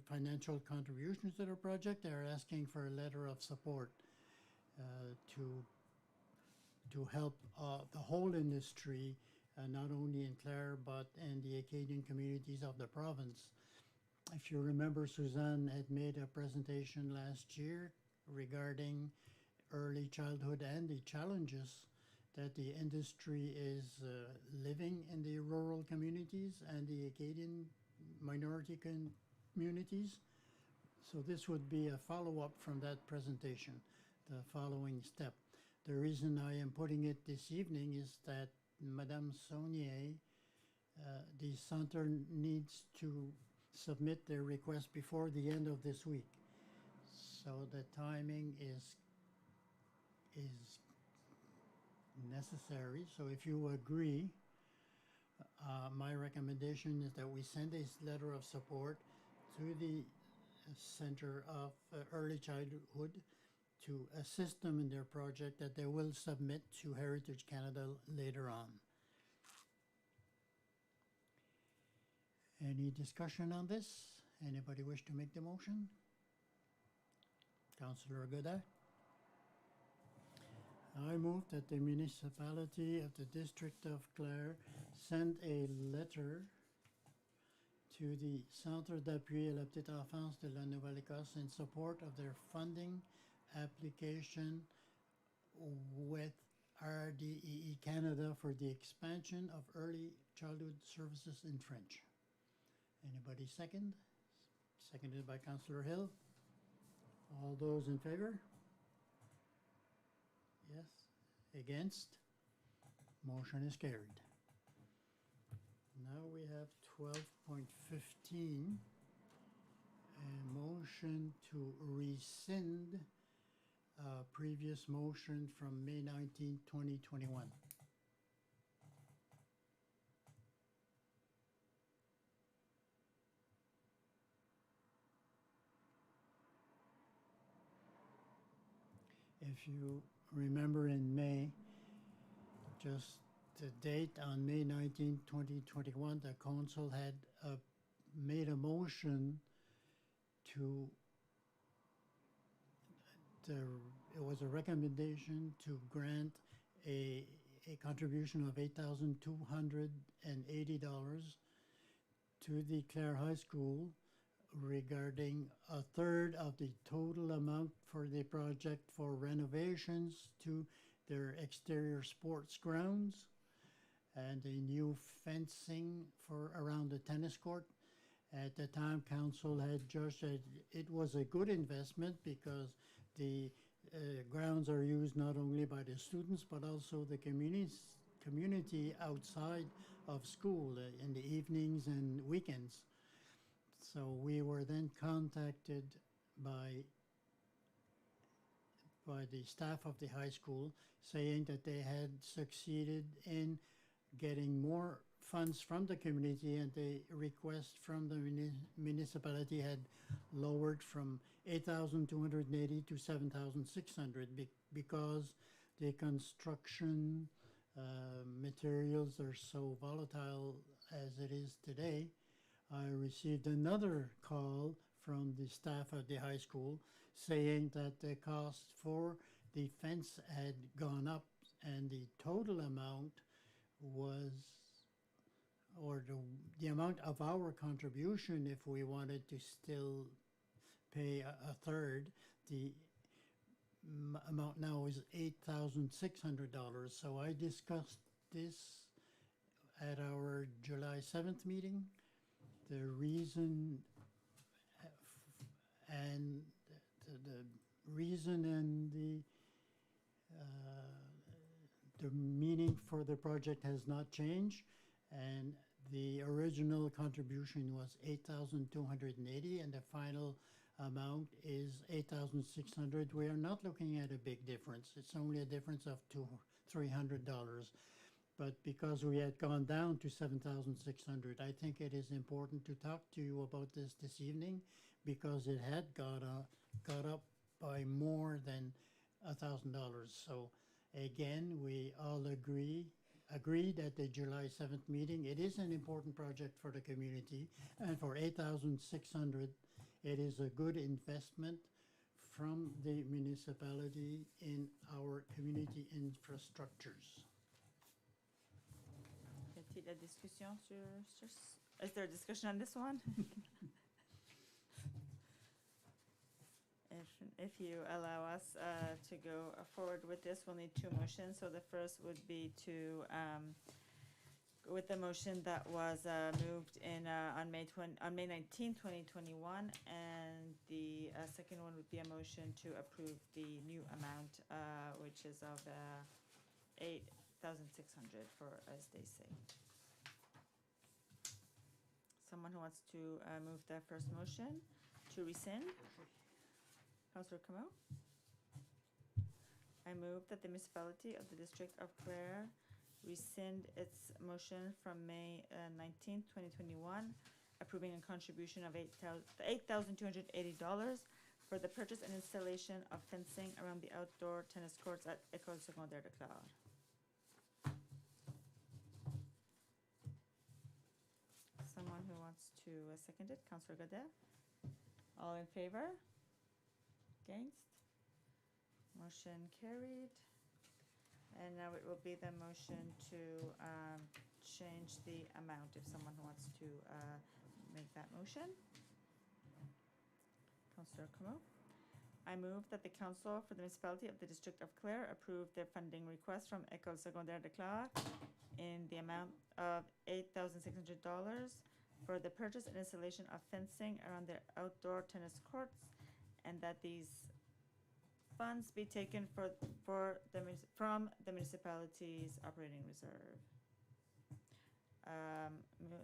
B: financial contributions to the project. They are asking for a letter of support to help the whole industry, not only in Clare but in the Acadian communities of the province. If you remember, Suzanne had made a presentation last year regarding early childhood and the challenges that the industry is living in the rural communities and the Acadian minority communities. So this would be a follow-up from that presentation, the following step. The reason I am putting it this evening is that Madame Saunier, the center needs to submit their request before the end of this week. So the timing is necessary. So if you agree, my recommendation is that we send a letter of support to the Center of Early Childhood to assist them in their project that they will submit to Heritage Canada later on. Any discussion on this? Anybody wish to make the motion? Councillor Godin? I move that the municipality of the District of Clare send a letter to the Centre d'appui à la petite enfance de la Nouvelle-Écosse in support of their funding application with RDEE Canada for the expansion of early childhood services in French. Anybody second? Seconded by Councillor Hill. All those in favor? Yes. Against? Motion is carried. Now we have 12.15, a motion to rescind a previous motion from May 19, 2021. If you remember in May, just the date on May 19, 2021, the council had made a motion to, it was a recommendation to grant a contribution of $8,280 to the Clare High School regarding a third of the total amount for the project for renovations to their exterior sports grounds and a new fencing for around the tennis court. At the time, council had judged that it was a good investment because the grounds are used not only by the students but also the community outside of school in the evenings and weekends. So we were then contacted by by the staff of the high school, saying that they had succeeded in getting more funds from the community, and the request from the municipality had lowered from 8,280 to 7,600 because the construction materials are so volatile as it is today. I received another call from the staff of the high school saying that the cost for the fence had gone up, and the total amount was, or the amount of our contribution, if we wanted to still pay a third, the amount now is $8,600. So I discussed this at our July 7th meeting. The reason and the reason and the meaning for the project has not changed, and the original contribution was 8,280, and the final amount is 8,600. We are not looking at a big difference. It's only a difference of $300. But because we had gone down to 7,600, I think it is important to talk to you about this evening, because it had got up by more than $1,000. So again, we all agreed at the July 7th meeting. It is an important project for the community, and for 8,600, it is a good investment from the municipality in our community infrastructures.
C: Is there a discussion on this one? If you allow us to go forward with this, we'll need two motions. So the first would be to go with the motion that was moved in on May 19, 2021, and the second one would be a motion to approve the new amount, which is of $8,600 for, as they say. Someone who wants to move the first motion to rescind? Councillor Camo? I move that the municipality of the District of Clare rescind its motion from May 19, 2021, approving a contribution of $8,280 for the purchase and installation of fencing around the outdoor tennis courts at École Secondaire de Clare. Someone who wants to second it? Councillor Godet? All in favor? Against? Motion carried. And now it will be the motion to change the amount, if someone wants to make that motion. Councillor Camo? I move that the council for the municipality of the District of Clare approve their funding request from École Secondaire de Clare in the amount of $8,600 for the purchase and installation of fencing around their outdoor tennis courts, and that these funds be taken from the municipality's operating reserve.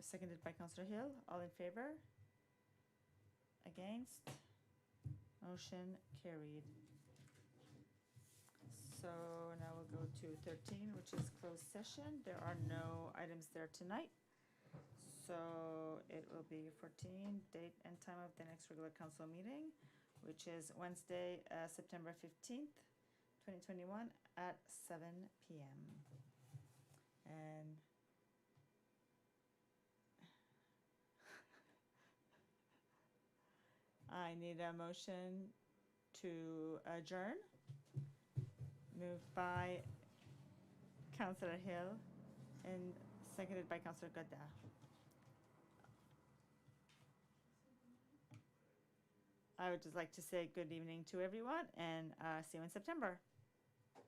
C: Seconded by Councillor Hill. All in favor? Against? Motion carried. So now we'll go to 13, which is closed session. There are no items there tonight. So it will be 14, date and time of the next regular council meeting, which is Wednesday, September 15th, 2021 at 7 p.m. And I need a motion to adjourn. Moved by Councillor Hill and seconded by Councillor Godin. I would just like to say good evening to everyone, and see you in September.